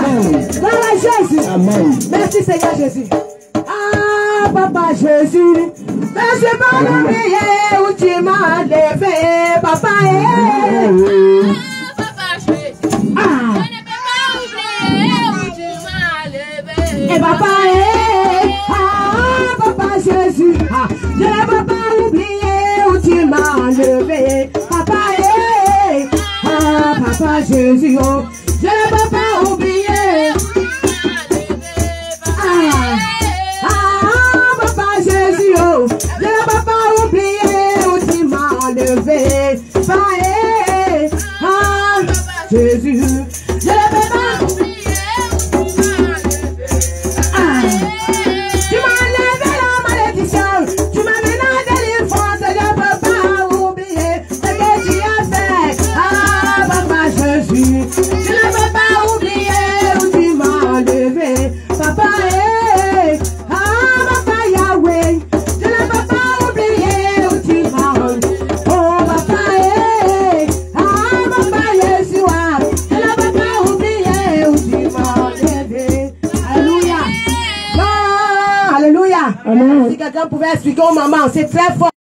Gloire à Jésus. Amen. Merci Seigneur Jésus. Ah, Papa Jésus. Je suis pas oublié où tu m'as levé, Papa. Papa Jésus. Ah. Je ne peux pas oublier où tu m'as levé. Et Papa, ah, Papa Jésus. Ah, je ne peux pas oublier où tu m'as levé, Papa. Ah, Papa Jésus. Oh, je ne peux pas oublier. Papa Jésus, oh, je ne peux pas oublier où tu m'as levé. Jésus, je ne peux pas oublier. Tu m'as enlevé la malédiction, tu m'as mené à délivrance, je ne peux pas oublier ce que tu as fait. Ah, papa Jésus, je ne peux pas oublier où tu m'as enlevé. Papa, papa Yahweh, je ne peux pas oublier où tu m'as enlevé. Oh, papa, papa Yeshua, je ne peux pas oublier où tu m'as enlevé. Alléluia. Non, alléluia. Amen. Si quelqu'un pouvait expliquer aux mamans, c'est très fort.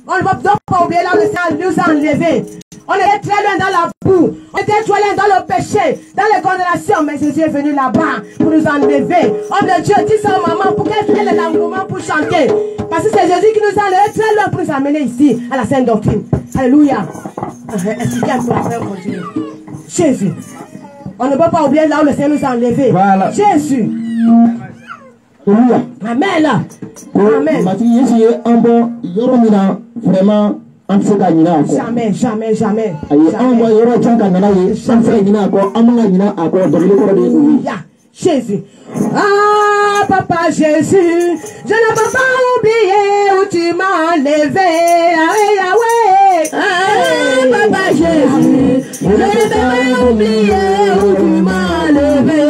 On ne peut donc pas oublier là où le Seigneur nous a enlevés. On était très loin dans la boue. On était très loin dans le péché, dans les condamnations. Mais Jésus est venu là-bas pour nous enlever. Homme de Dieu, dis ça aux mamans pour qu'elles aient l'engouement pour chanter. Parce que c'est Jésus qui nous a enlevés très loin pour nous amener ici, à la Sainte Doctrine. Alléluia. Expliquez un peu après, on continue. Jésus. On ne peut pas oublier là où le Seigneur nous a enlevés. Voilà. Jésus. Alléluia. Amen. Amen. Mati Yesu ye un bon yoromina vraiment anseka nyina ako. Jamais, jamais, jamais. Ayi un bon yoro chanka nana ye anseka nyina ako amanga nyina ako dobile ko de oui. Jésus. Ah, papa Jésus, je ne peux pas oublier où tu m'as enlevé. Ah, Yahweh. Ah, papa Jésus, je ne peux pas oublier où tu m'as enlevé.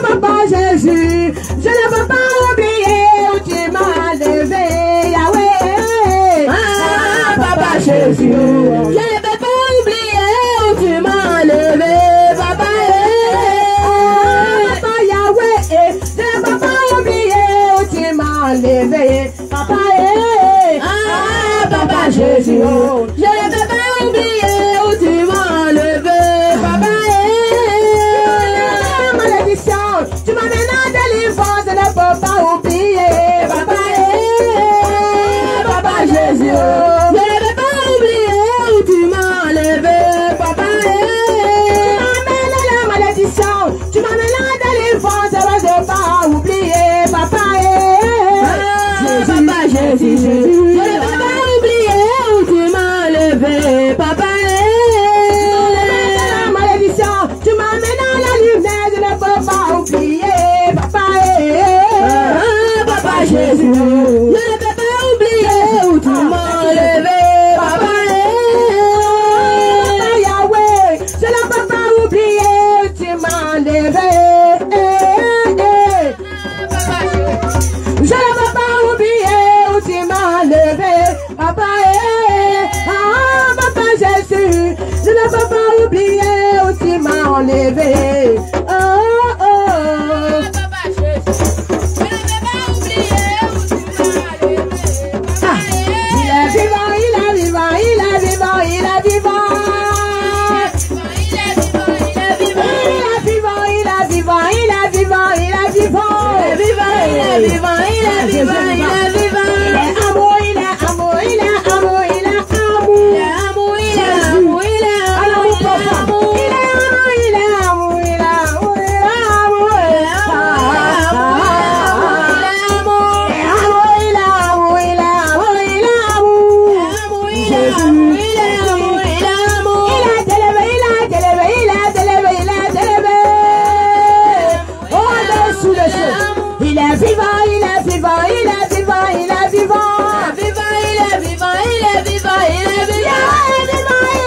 Papa Jésus, je ne peux pas oublier où tu m'as enlevé. Yahweh. Ah, papa Jésus, je ne peux pas oublier où tu m'as enlevé. Papa, papa Yahweh, je ne peux pas oublier où tu m'as enlevé. Papa, papa Jésus, je ne peux pas oublier où tu m'as enlevé. Papa, malédiction, tu m'as mené à délivrance, je ne peux pas oublier. Papa, papa Jésus, je ne peux pas oublier où tu m'as enlevé. Papa, tu m'as mené à délivrance, je ne peux pas oublier. Papa, papa Jésus, je ne peux pas oublier où tu m'as enlevé. Papa, la malédiction, tu m'as mené à la lumière, je ne peux pas oublier. Papa, papa Jésus, je ne peux pas oublier où tu m'as enlevé. Papa, Yahweh, je ne peux pas oublier où tu m'as enlevé. Je ne peux pas oublier où tu m'as enlevé. Papa, papa Jésus, je ne peux pas oublier où tu m'as enlevé. Oh, oh. Papa Jésus, je ne peux pas oublier où tu m'as enlevé. Il est vivant, il est vivant, il est vivant, il est vivant. Il est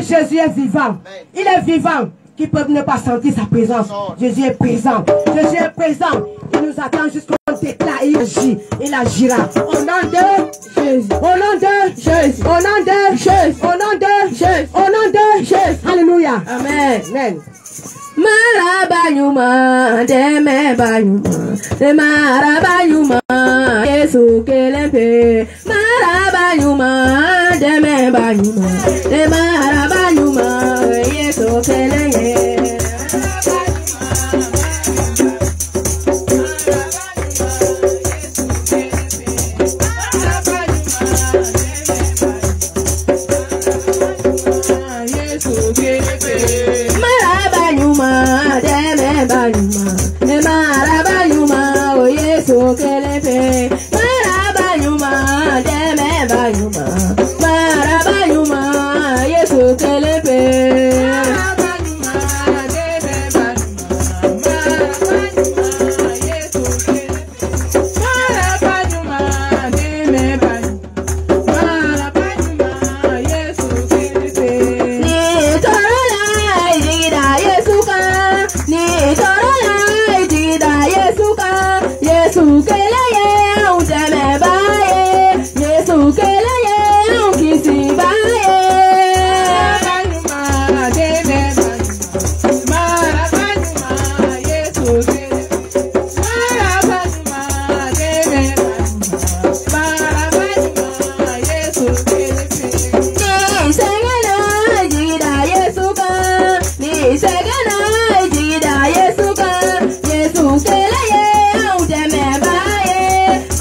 Jésus est vivant. Il est vivant. Qui peuvent ne pas sentir sa présence. Jésus est présent. Jésus est présent. Il nous attend jusqu'au déclare. Il agit. Il agira. Au nom de Jésus. Au nom de Jésus. Au nom de Jésus. Au nom de Jésus. Au nom de Jésus. Alléluia. Amen. Amen. Marabanyuma, deme banyuma, de marabanyuma, Yesu kelepe. Marabanyuma, deme banyuma, de marabanyuma, Yesu kelepe.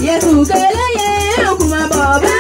Yesu keleye kuma baba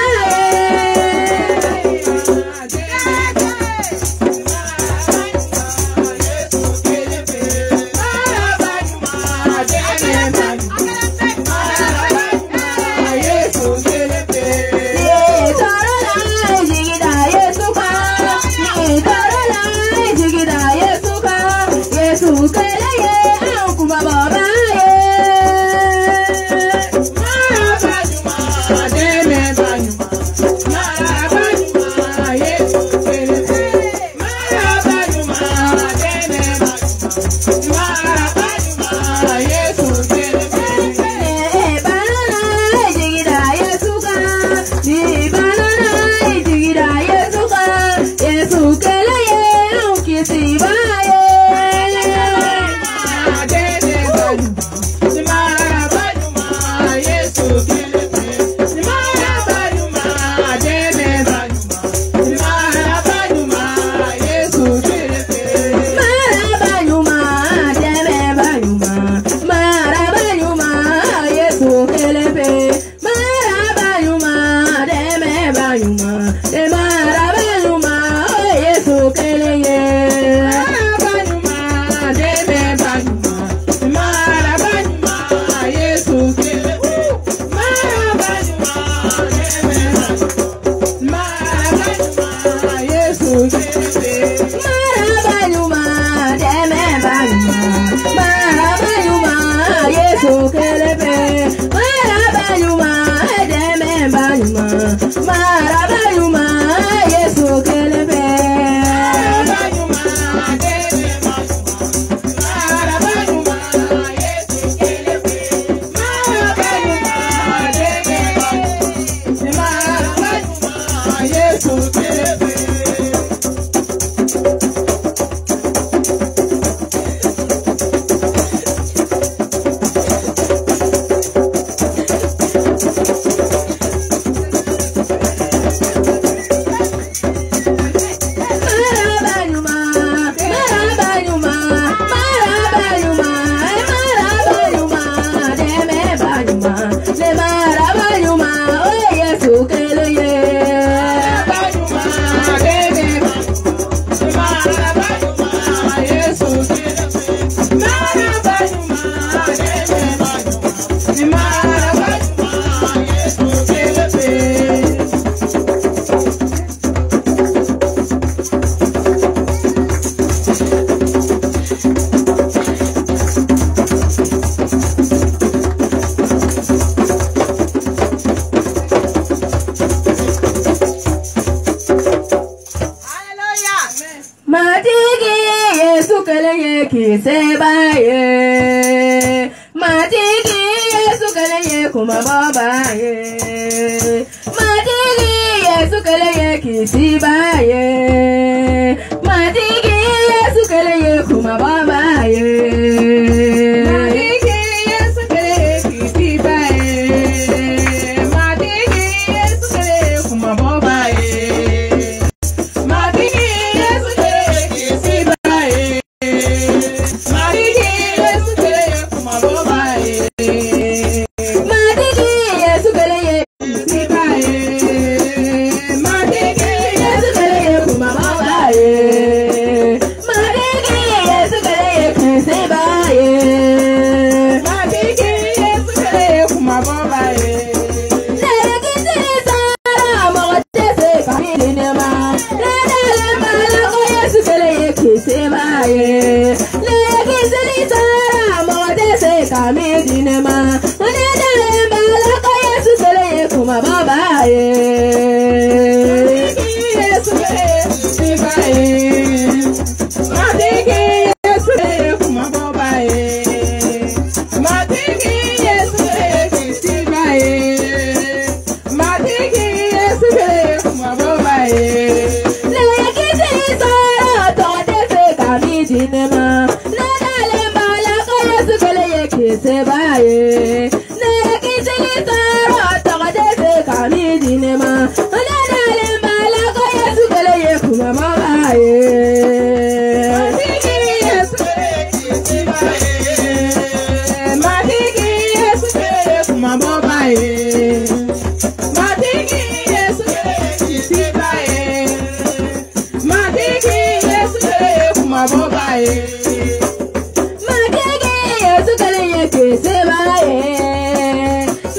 Matigi Yesu kale yeke sebaye.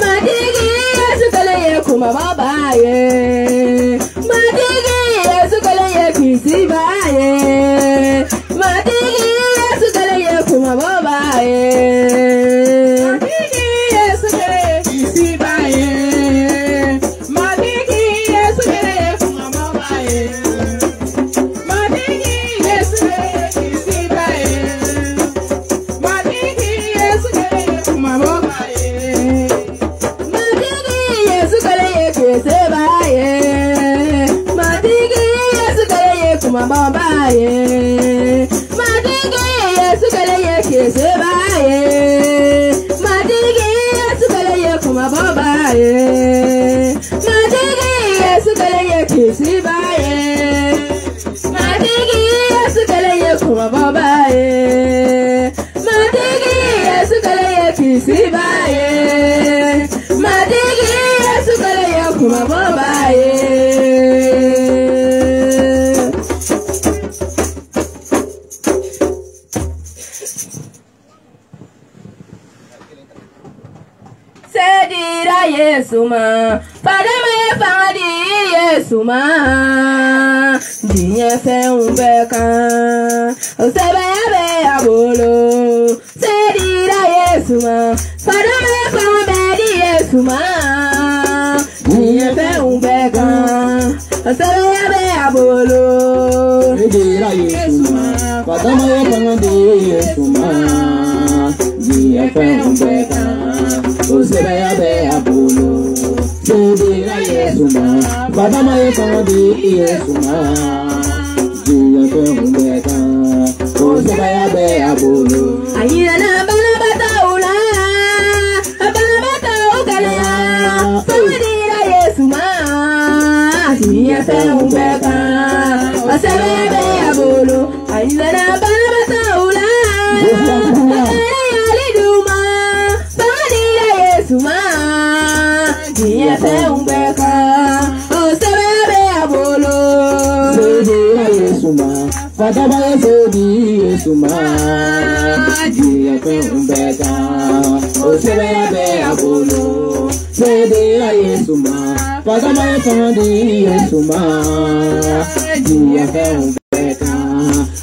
Matigi Yesu kale yekuma babaye. Matigi Yesu kale yeke sibaye. Matigi Yesu kale yekuma babaye. Matigi Yesu kale yeke sibaye. Matigi Yesu kale yekuma babaye. Matigi Yesu kale yeke sibaye. Matigi Yesu kale yekuma babaye. Matigi Yesu kale yeke sebaye. Matigi Yesu kale yekuma babaye. Matigi Yesu kale yeke sebaye. Matigi Yesu kale yekuma babaye. Matigi Yesu kale yeke sebaye. Matigi Yesu kale yekuma babaye. Matigi Yesu kale yeke sebaye. Matigi Yesu kale yekuma babaye. Sedira Yesu ma, Fadama ye fadi Yesu ma, Diye fe umbeka, Osebe yabe abolo. Sedira Yesu ma, Fadama ye fadi Yesu ma, Diye fe umbeka, Osebe yabe abolo. Sedira Yesu ma, Fadama ye fadi Yesu ma, Diye fe umbeka. Osebe yabe abolo. Sedira Yesu ma, Fadama ye fadi Yesu ma, Diye fe umbeka. Osebe yabe abolo. Ayina na bana bata ula, bana bata ukalea. Sedira Yesu ma, Diye fe umbeka. Osebe yabe abolo. Ayina na bana bata ula, Diye fe umbeka, Osebe yabe abolo. Sedira Yesu ma, Fadama ye fadi Yesu ma, Diye fe umbeka. Osebe yabe abolo. Sedira Yesu ma, Fadama ye fadi Yesu ma, Diye fe umbeka.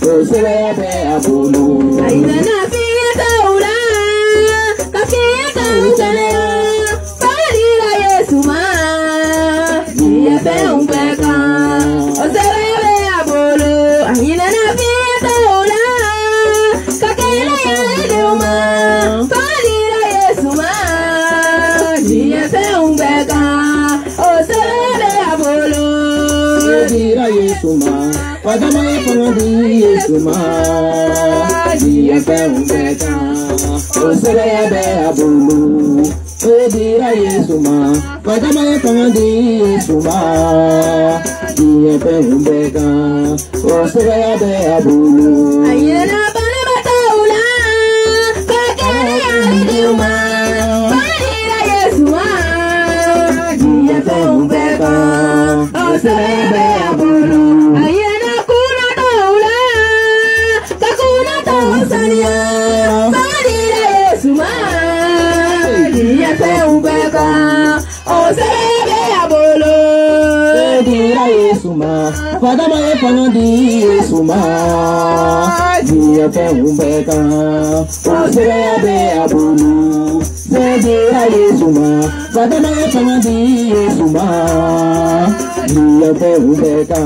Osebe yabe abolo. Ayina na fieta ula, kafieta ukalea. Sedira Yesu ma, Diye fe umbeka, Osebe yabe abolo. Ayina na fieta ula, kakela yaliduma. Sedira Yesu ma, Diye fe umbeka, Osebe yabe abolo. Sedira Yesu ma, Fadama ye fadi Yesu ma, Diye fe umbeka. Osebe yabe abolo. Sedira Yesu ma, Fadama ye fadi Yesu ma, Diye fe umbeka. Osebe yabe abolo. Ayina na bana bata ula, kakela yaliduma. Sedira Yesu ma, Diye fe umbeka, Osebe yabe abolo. Ayina kuna taula, kakuna tausania. Sedira Yesu ma, Diye fe umbeka, Osebe yabe abolo. Sedira Yesu ma, Fadama ye fadi Yesu ma, Diye fe umbeka. Osebe yabe abolo. Sedira Yesu ma, Fadama ye fadi Yesu ma, Diye fe umbeka.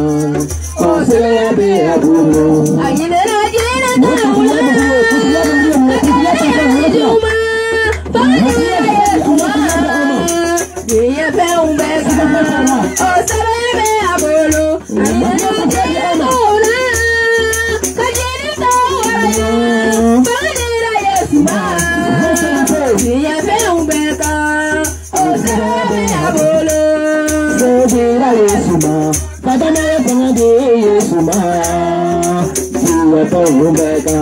Osebe yabe abolo. Ayina na jina taula, kakela yaliduma. Sedira Yesu ma, Diye fe umbeka, Osebe yabe abolo. Ayina na jina taula, kakela taula. Sedira Yesu ma, Diye fe umbeka, Osebe yabe abolo. Sedira Yesu ma, Fadama ye fadi Yesu ma, Diye fe umbeka.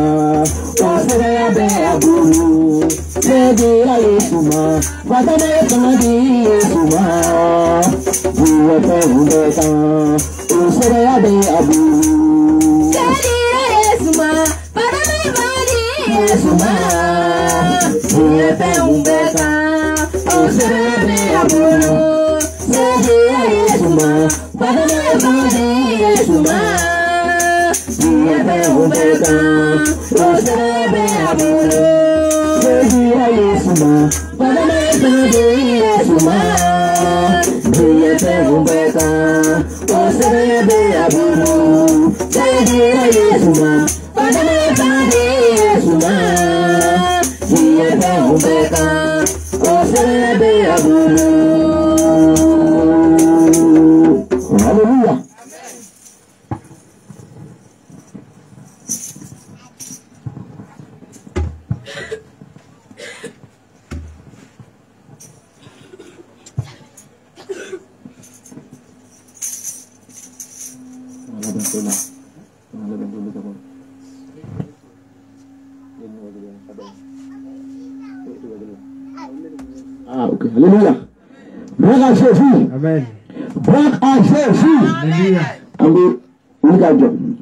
Osebe yabe abolo. Sedira Yesu ma, Fadama ye fadi Yesu ma, Diye fe umbeka. Osebe yabe abolo. Sedira Yesu ma, Fadama Yesuma, Yepe Umbeka, Osebe Aburo, Sehiya Yesuma, Padame Yesuma, Yepe Umbeka, Osebe Aburo, Sehiya Yesuma, Padame Yesuma, Yepe Umbeka, Osebe Aburo, Sehiya Yesuma, Padame Yesuma, Yepe Umbeka, Osebe Aburo. Hallelujah. Ah, ok. Alléluia. Bravo à Jésus. Amen. Bravo à Jésus. Alléluia. Amen.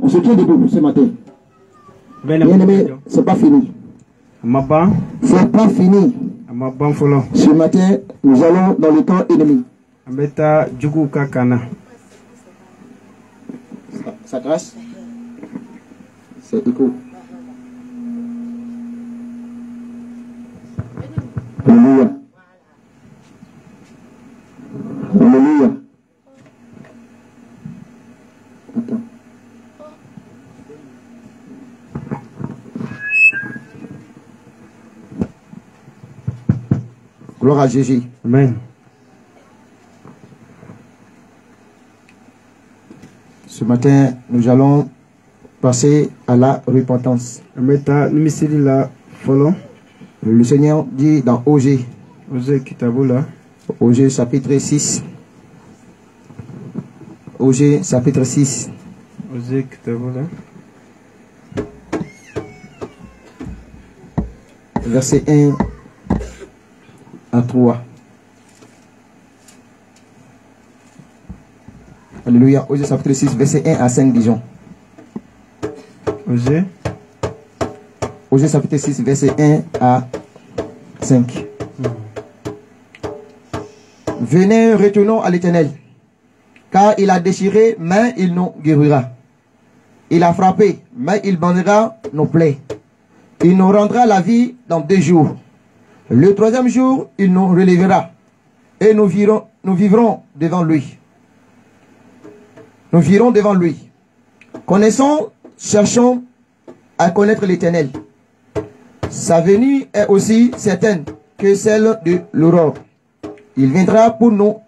On se tient debout ce matin. Bien-aimé, c'est pas fini. C'est pas fini. Ce matin, nous allons dans le camp ennemi. Ça trace? C'est écho. Alléluia. Alléluia. Attends. Gloire à Jésus. Amen. Ce matin, nous allons passer à la repentance. Le Seigneur dit dans Osée, Osée chapitre 6, Osée chapitre 6, verset 1 à 3. Alléluia. Osée chapitre 6, verset 1 à 5, disons. Osée chapitre 6, verset 1 à 5. Venez, retournons à l'Éternel, car il a déchiré, mais il nous guérira. Il a frappé, mais il bandera nos plaies. Il nous rendra la vie dans 2 jours. Le 3e jour, il nous relèvera, et nous vivrons devant lui. Nous virons devant lui. Connaissons, cherchons à connaître l'Éternel. Sa venue est aussi certaine que celle de l'aurore. Il viendra pour nous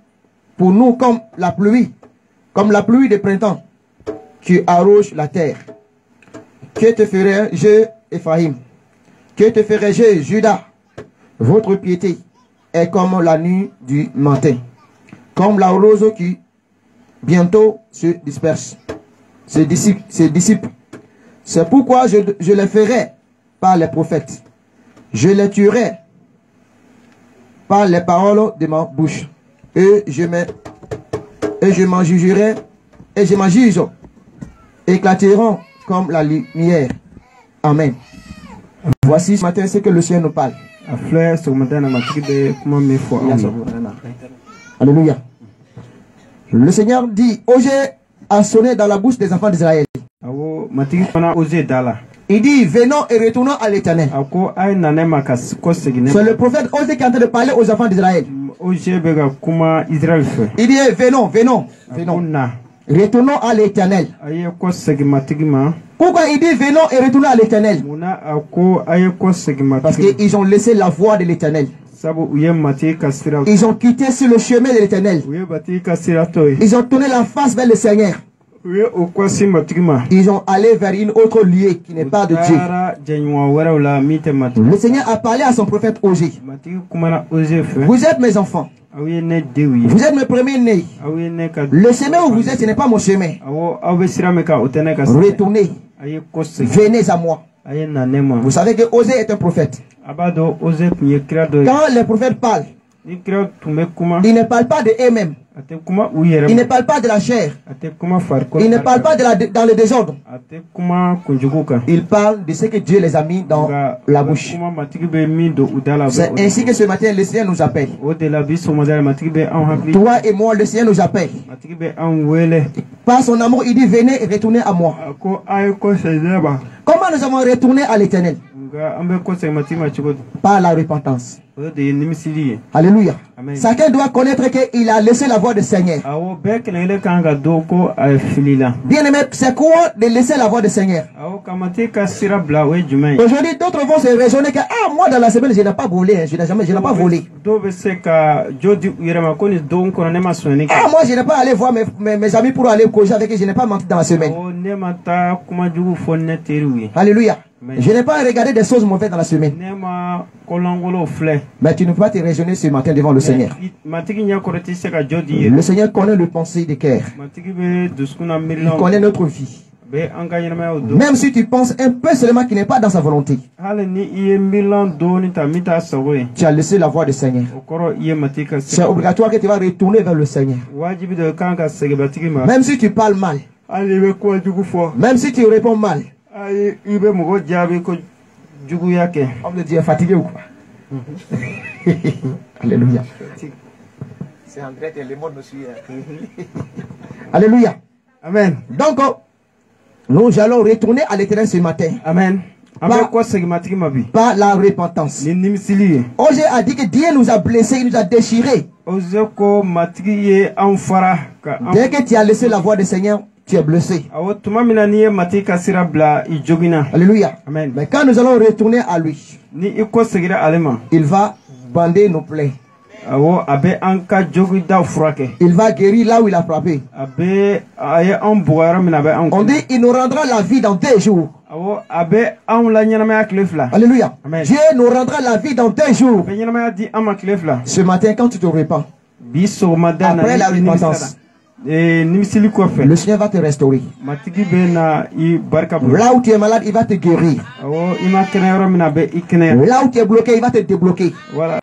comme la pluie de printemps qui arrose la terre. Que te ferai-je, Ephraim? Que te ferai-je, Juda? Votre piété est comme la nuit du matin, comme la rose qui bientôt se disperse, se dissipe. C'est pourquoi je les ferai par les prophètes. Je les tuerai par les paroles de ma bouche. Et je m'en jugerai, et je m'en juge, éclateront comme la lumière. Amen. Voici ce matin ce que le Seigneur nous parle. Alléluia. Le Seigneur dit, Osée a sonné dans la bouche des enfants d'Israël. Il dit, venons et retournons à l'Éternel. C'est le prophète Osée qui est en train de parler aux enfants d'Israël. Il dit, venons. Retournons à l'Éternel. Pourquoi il dit venons et retournons à l'Éternel? Parce qu'ils ont laissé la voie de l'Éternel. Ils ont quitté sur le chemin de l'Éternel. Ils ont tourné la face vers le Seigneur. Ils ont allé vers une autre lieu qui n'est pas de Dieu. Le Seigneur a parlé à son prophète Osée. Vous êtes mes enfants. Vous êtes mes premiers-nés. Le chemin où vous êtes, ce n'est pas mon chemin. Retournez. Venez à moi. Vous savez que Osée est un prophète. Quand les prophètes parlent, ils ne parlent pas de eux-mêmes. Il ne parle pas de la chair. Il ne parle pas dans le désordre. Il parle de ce que Dieu les a mis dans la bouche. C'est ainsi que ce matin le Seigneur nous appelle. Toi et moi, le Seigneur nous appelle. Par son amour, il dit venez et retournez à moi. Comment nous avons retourné à l'Éternel? Par la repentance. Alléluia. Chacun doit connaître qu'il a laissé la voix du Seigneur. Bien aimé, c'est quoi de laisser la voix du Seigneur? Aujourd'hui, d'autres vont se raisonner que moi dans la semaine je n'ai pas volé, je n'ai pas volé. Moi je n'ai pas allé voir mes amis pour aller causer avec eux, je n'ai pas menti dans la semaine. Alléluia. Je n'ai pas regardé des choses mauvaises dans la semaine. Mais tu ne peux pas te raisonner ce matin devant le Seigneur. Le Seigneur connaît le pensée des cœurs. Il connaît notre vie. Même si tu penses un peu seulement qu'il n'est pas dans sa volonté, tu as laissé la voix du Seigneur. C'est obligatoire que tu vas retourner vers le Seigneur. Même si tu parles mal, même si tu réponds mal, homme de Dieu est fatigué ou quoi? Alléluia. C'est André et le monde me suit. Alléluia. Amen. Donc, nous allons retourner à l'Éternel ce matin. Amen. Par la repentance. Osée a dit que Dieu nous a blessés, il nous a déchirés. Dès que tu as laissé la voix du Seigneur, tu es blessé. Alléluia. Amen. Mais quand nous allons retourner à lui, il va bander nos plaies. Il va guérir là où il a frappé. On dit il nous rendra la vie dans 2 jours. Alléluia. Amen. Dieu nous rendra la vie dans 2 jours. Ce matin quand tu te repens, après la repentance, le Seigneur va te restaurer. Là où tu es malade, il va te guérir. Là où tu es bloqué, il va te débloquer. Là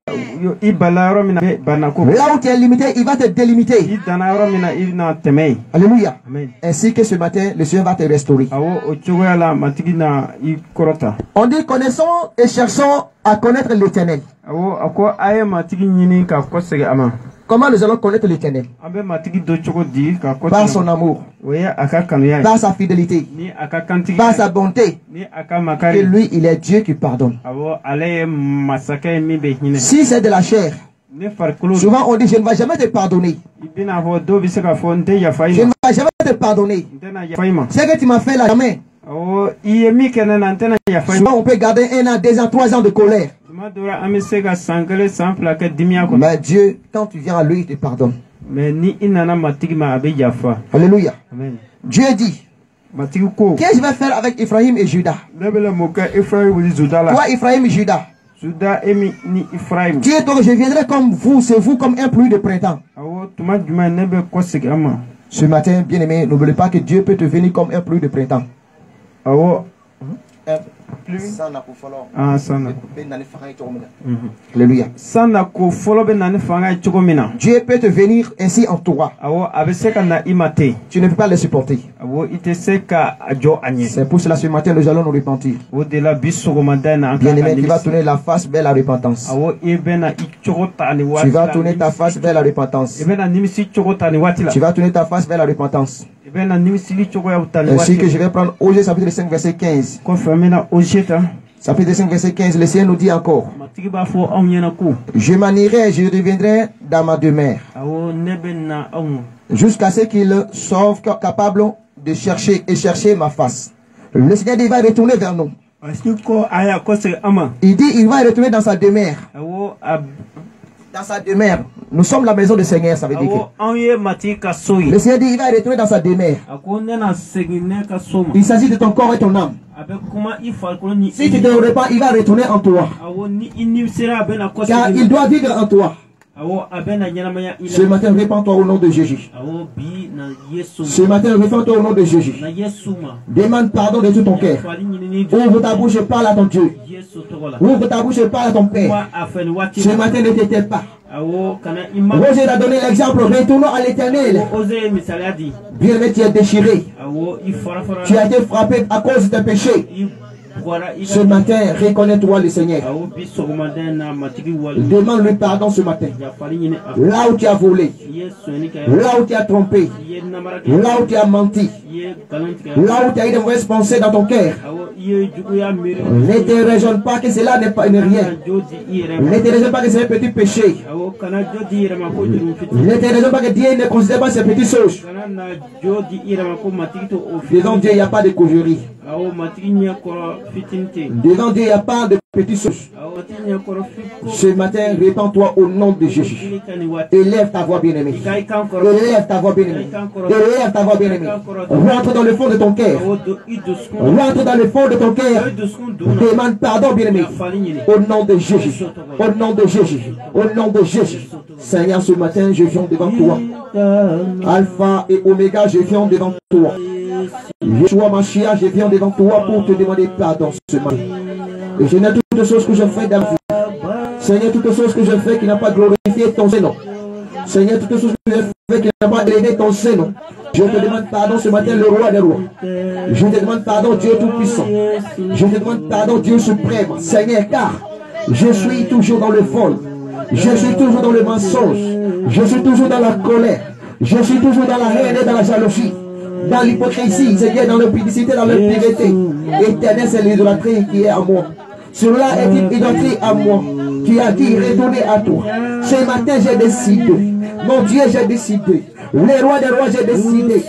où tu es limité, il va te délimiter. Alléluia. Ainsi que ce matin, le Seigneur va te restaurer. On dit connaissons et cherchons à connaître l'Éternel. Comment nous allons connaître l'Éternel? Par son amour, par sa fidélité, par sa bonté. Et lui, il est Dieu qui pardonne. Si c'est de la chair, souvent on dit je ne vais jamais te pardonner. Je ne vais jamais te pardonner. Ce que tu m'as fait là, jamais. Souvent on peut garder 1 an, 2 ans, 3 ans de colère. Mais Dieu, quand tu viens à lui, il te pardonne. Alléluia. Amen. Dieu dit, qu'est-ce que je vais faire avec Ephraim et Judas? Toi, Ephraim et Judas. Dieu, donc je viendrai comme vous, c'est vous comme un pluie de printemps. Ce matin, bien aimé, n'oublie pas que Dieu peut te venir comme un pluie de printemps. Alléluia. Dieu peut te venir ainsi en toi. Tu ne peux pas le supporter. C'est pour cela ce matin nous allons nous repentir. Bien aimé, tu vas tourner la face vers la repentance. Tu vas tourner ta face vers la repentance. Tu vas tourner ta face vers la repentance. Ainsi que je vais prendre Osée chapitre 5 verset 15. Chapitre 5 verset 15, le Seigneur nous dit encore, je m'en irai, je reviendrai dans ma demeure, jusqu'à ce qu'il soit capable de chercher et chercher ma face. Le Seigneur dit, il va retourner vers nous. Il dit, il va retourner dans sa demeure. Dans sa demeure. Nous sommes la maison du Seigneur, ça veut dire que le Seigneur dit, il va retourner dans sa demeure. Il s'agit de ton corps et ton âme. Si tu ne te repens, il va retourner en toi. Car il doit vivre en toi. Ce matin, répands-toi au nom de Jésus. Ce matin, répands-toi au nom de Jésus. Demande pardon de tout ton cœur. Ouvre ta bouche et parle à ton Dieu. Ouvre ta bouche et parle à ton Père. Ce matin, ne t'étais pas. Roger a donné l'exemple, retournons à l'Éternel. Bien-aimé, tu es déchiré. Tu as été frappé à cause de tes péchés. Ce matin, reconnais-toi le Seigneur. Demande-lui pardon ce matin. Là où tu as volé, là où tu as trompé, là où tu as menti, là où tu as eu de mauvaises pensées dans ton cœur. Ne te raisonne pas que cela n'est rien. Ne te raisonne pas que c'est un petit péché. Ne te raisonne pas que Dieu ne considère pas ces petites choses. Devant Dieu, il n'y a pas de causerie. Devant Dieu, il n'y a pas de petites choses. Ce matin, répands-toi au nom de Jésus. Élève ta voix, bien-aimée. Élève ta voix, bien-aimée. Élève ta voix, bien-aimée. Rentre dans le fond de ton cœur. Rentre dans le fond de ton cœur. Demande pardon, bien-aimé. Au nom de Jésus. Au nom de Jésus. Au nom de Jésus. Seigneur, ce matin, je viens devant toi. Alpha et Oméga, je viens devant toi. Yeshua Mashiach, je viens devant toi pour te demander pardon ce matin. Et je n'ai toutes choses que je fais dans la vie. Seigneur, toutes choses que je fais qui n'a pas glorifié ton Seigneur. Seigneur, toutes choses que je fais qui n'a pas élevé ton Seigneur. Je te demande pardon ce matin, le roi des rois. Je te demande pardon, Dieu Tout-Puissant. Je te demande pardon, Dieu suprême. Seigneur, car je suis toujours dans le vol. Je suis toujours dans le mensonge. Je suis toujours dans la colère. Je suis toujours dans la haine et dans la jalousie. Dans l'hypocrisie, Seigneur, dans l'opidicité, dans l'impiété. Éternel, c'est l'idolâtrie qui est à moi. Cela est une idolâtrie à moi. Tu as dit retourner à toi. Ce matin, j'ai décidé. Mon Dieu, j'ai décidé. Les rois des rois, j'ai décidé.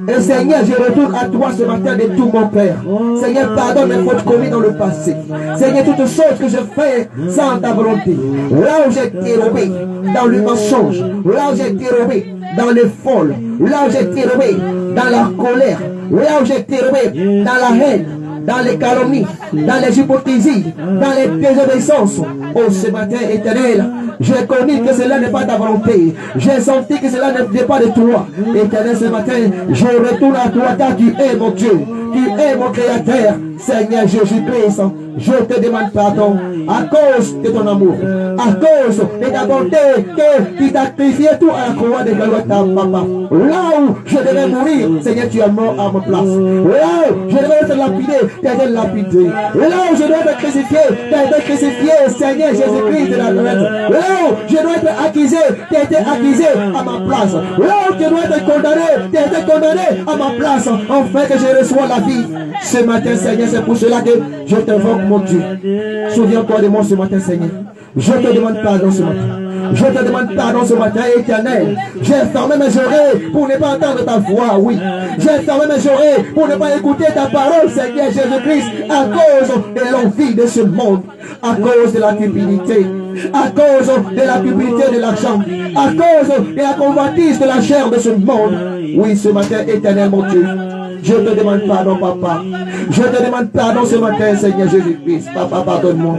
Et Seigneur, je retourne à toi ce matin de tout mon Père. Seigneur, pardonne mes fautes commises dans le passé. Seigneur, toutes choses que je fais sans ta volonté. Là où j'ai dérobé dans le mensonge. Là où j'ai dérobé dans les folles. Là où j'ai dérobé dans la colère. Là où j'ai dérobé dans la haine. Dans les calomnies, dans les hypocrisies, dans les désobéissances. Oh, ce matin, Éternel, j'ai connu que cela n'est pas ta volonté. J'ai senti que cela n'est pas de toi. Éternel, ce matin, je retourne à toi car tu es mon Dieu. Tu es mon Créateur. Seigneur Jésus-Christ, je te demande pardon à cause de ton amour, à cause de ta bonté que tu t'as sacrifié tout à la croix de Golgotha, papa. Là où je devais mourir, Seigneur, tu es mort à ma place. Là où je devais être lapidé, tu as été lapidé. Là où je dois être crucifié, tu as été crucifié, Seigneur Jésus-Christ de la Nazareth. Là où je dois être accusé, tu as été accusé à ma place. Là où je dois être condamné, tu as été condamné à ma place, afin que je reçois la vie. Ce matin, Seigneur, c'est pour cela que je t'invoque, mon Dieu. Souviens-toi de moi ce matin, Seigneur. Je te demande pardon ce matin. Je te demande pardon ce matin, Éternel. J'ai fermé mes oreilles pour ne pas entendre ta voix, oui. J'ai fermé mes oreilles pour ne pas écouter ta parole, Seigneur Jésus-Christ, à cause de l'envie de ce monde, à cause de la cupidité, à cause de la cupidité de l'argent, à cause de la convoitise de la chair de ce monde. Oui, ce matin, Éternel, mon Dieu. Je te demande pardon, papa. Je te demande pardon ce matin, Seigneur Jésus-Christ. Papa, pardonne-moi.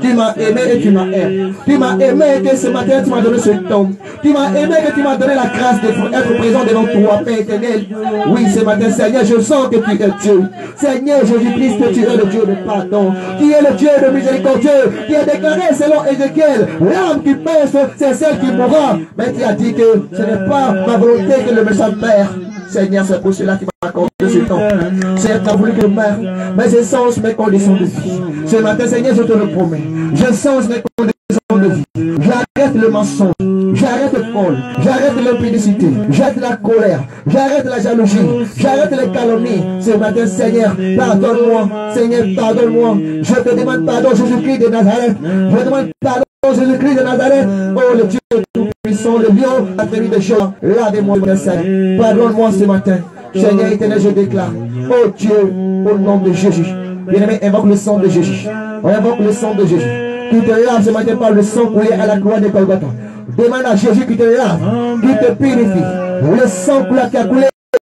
Tu m'as aimé et tu m'as aimé. Tu m'as aimé que ce matin tu m'as donné ce temps. Tu m'as aimé que tu m'as donné la grâce d'être présent devant toi, Père éternel. Oui, ce matin, Seigneur, je sens que tu es Dieu. Seigneur Jésus-Christ, que tu es le Dieu de pardon. Tu es le Dieu de miséricordieux. Qui est déclaré selon Ézéchiel. L'âme qui pèse, c'est celle qui mourra. Mais tu as dit que ce n'est pas ma volonté que le méchant père. Seigneur, c'est pour cela qu'il m'a accordé ce temps. Seigneur, tu as voulu que je meure, mais je sens mes conditions de vie. Ce matin, Seigneur, je te le promets. Je sens mes conditions de vie. J'arrête le mensonge. J'arrête le folle. J'arrête l'impudicité. J'arrête la colère. J'arrête la jalousie. J'arrête les calomnies. Ce matin, Seigneur, pardonne-moi. Seigneur, pardonne-moi. Je te demande pardon, Jésus-Christ de Nazareth. Je demande pardon, Jésus-Christ de Nazareth. Oh, le Dieu tout-puissant, le lion, la tribu de Jean. Lavez-moi, mon Seigneur. Pardonne-moi ce matin. Seigneur éternel, je déclare. Oh Dieu, au nom de Jésus. Bien-aimé, invoque le sang de Jésus. On invoque le sang de Jésus. Qui te lave ce matin par le sang coulé à la croix de Golgotha. Demande à Jésus qui te lave, qui te purifie. Le sang qui a coulé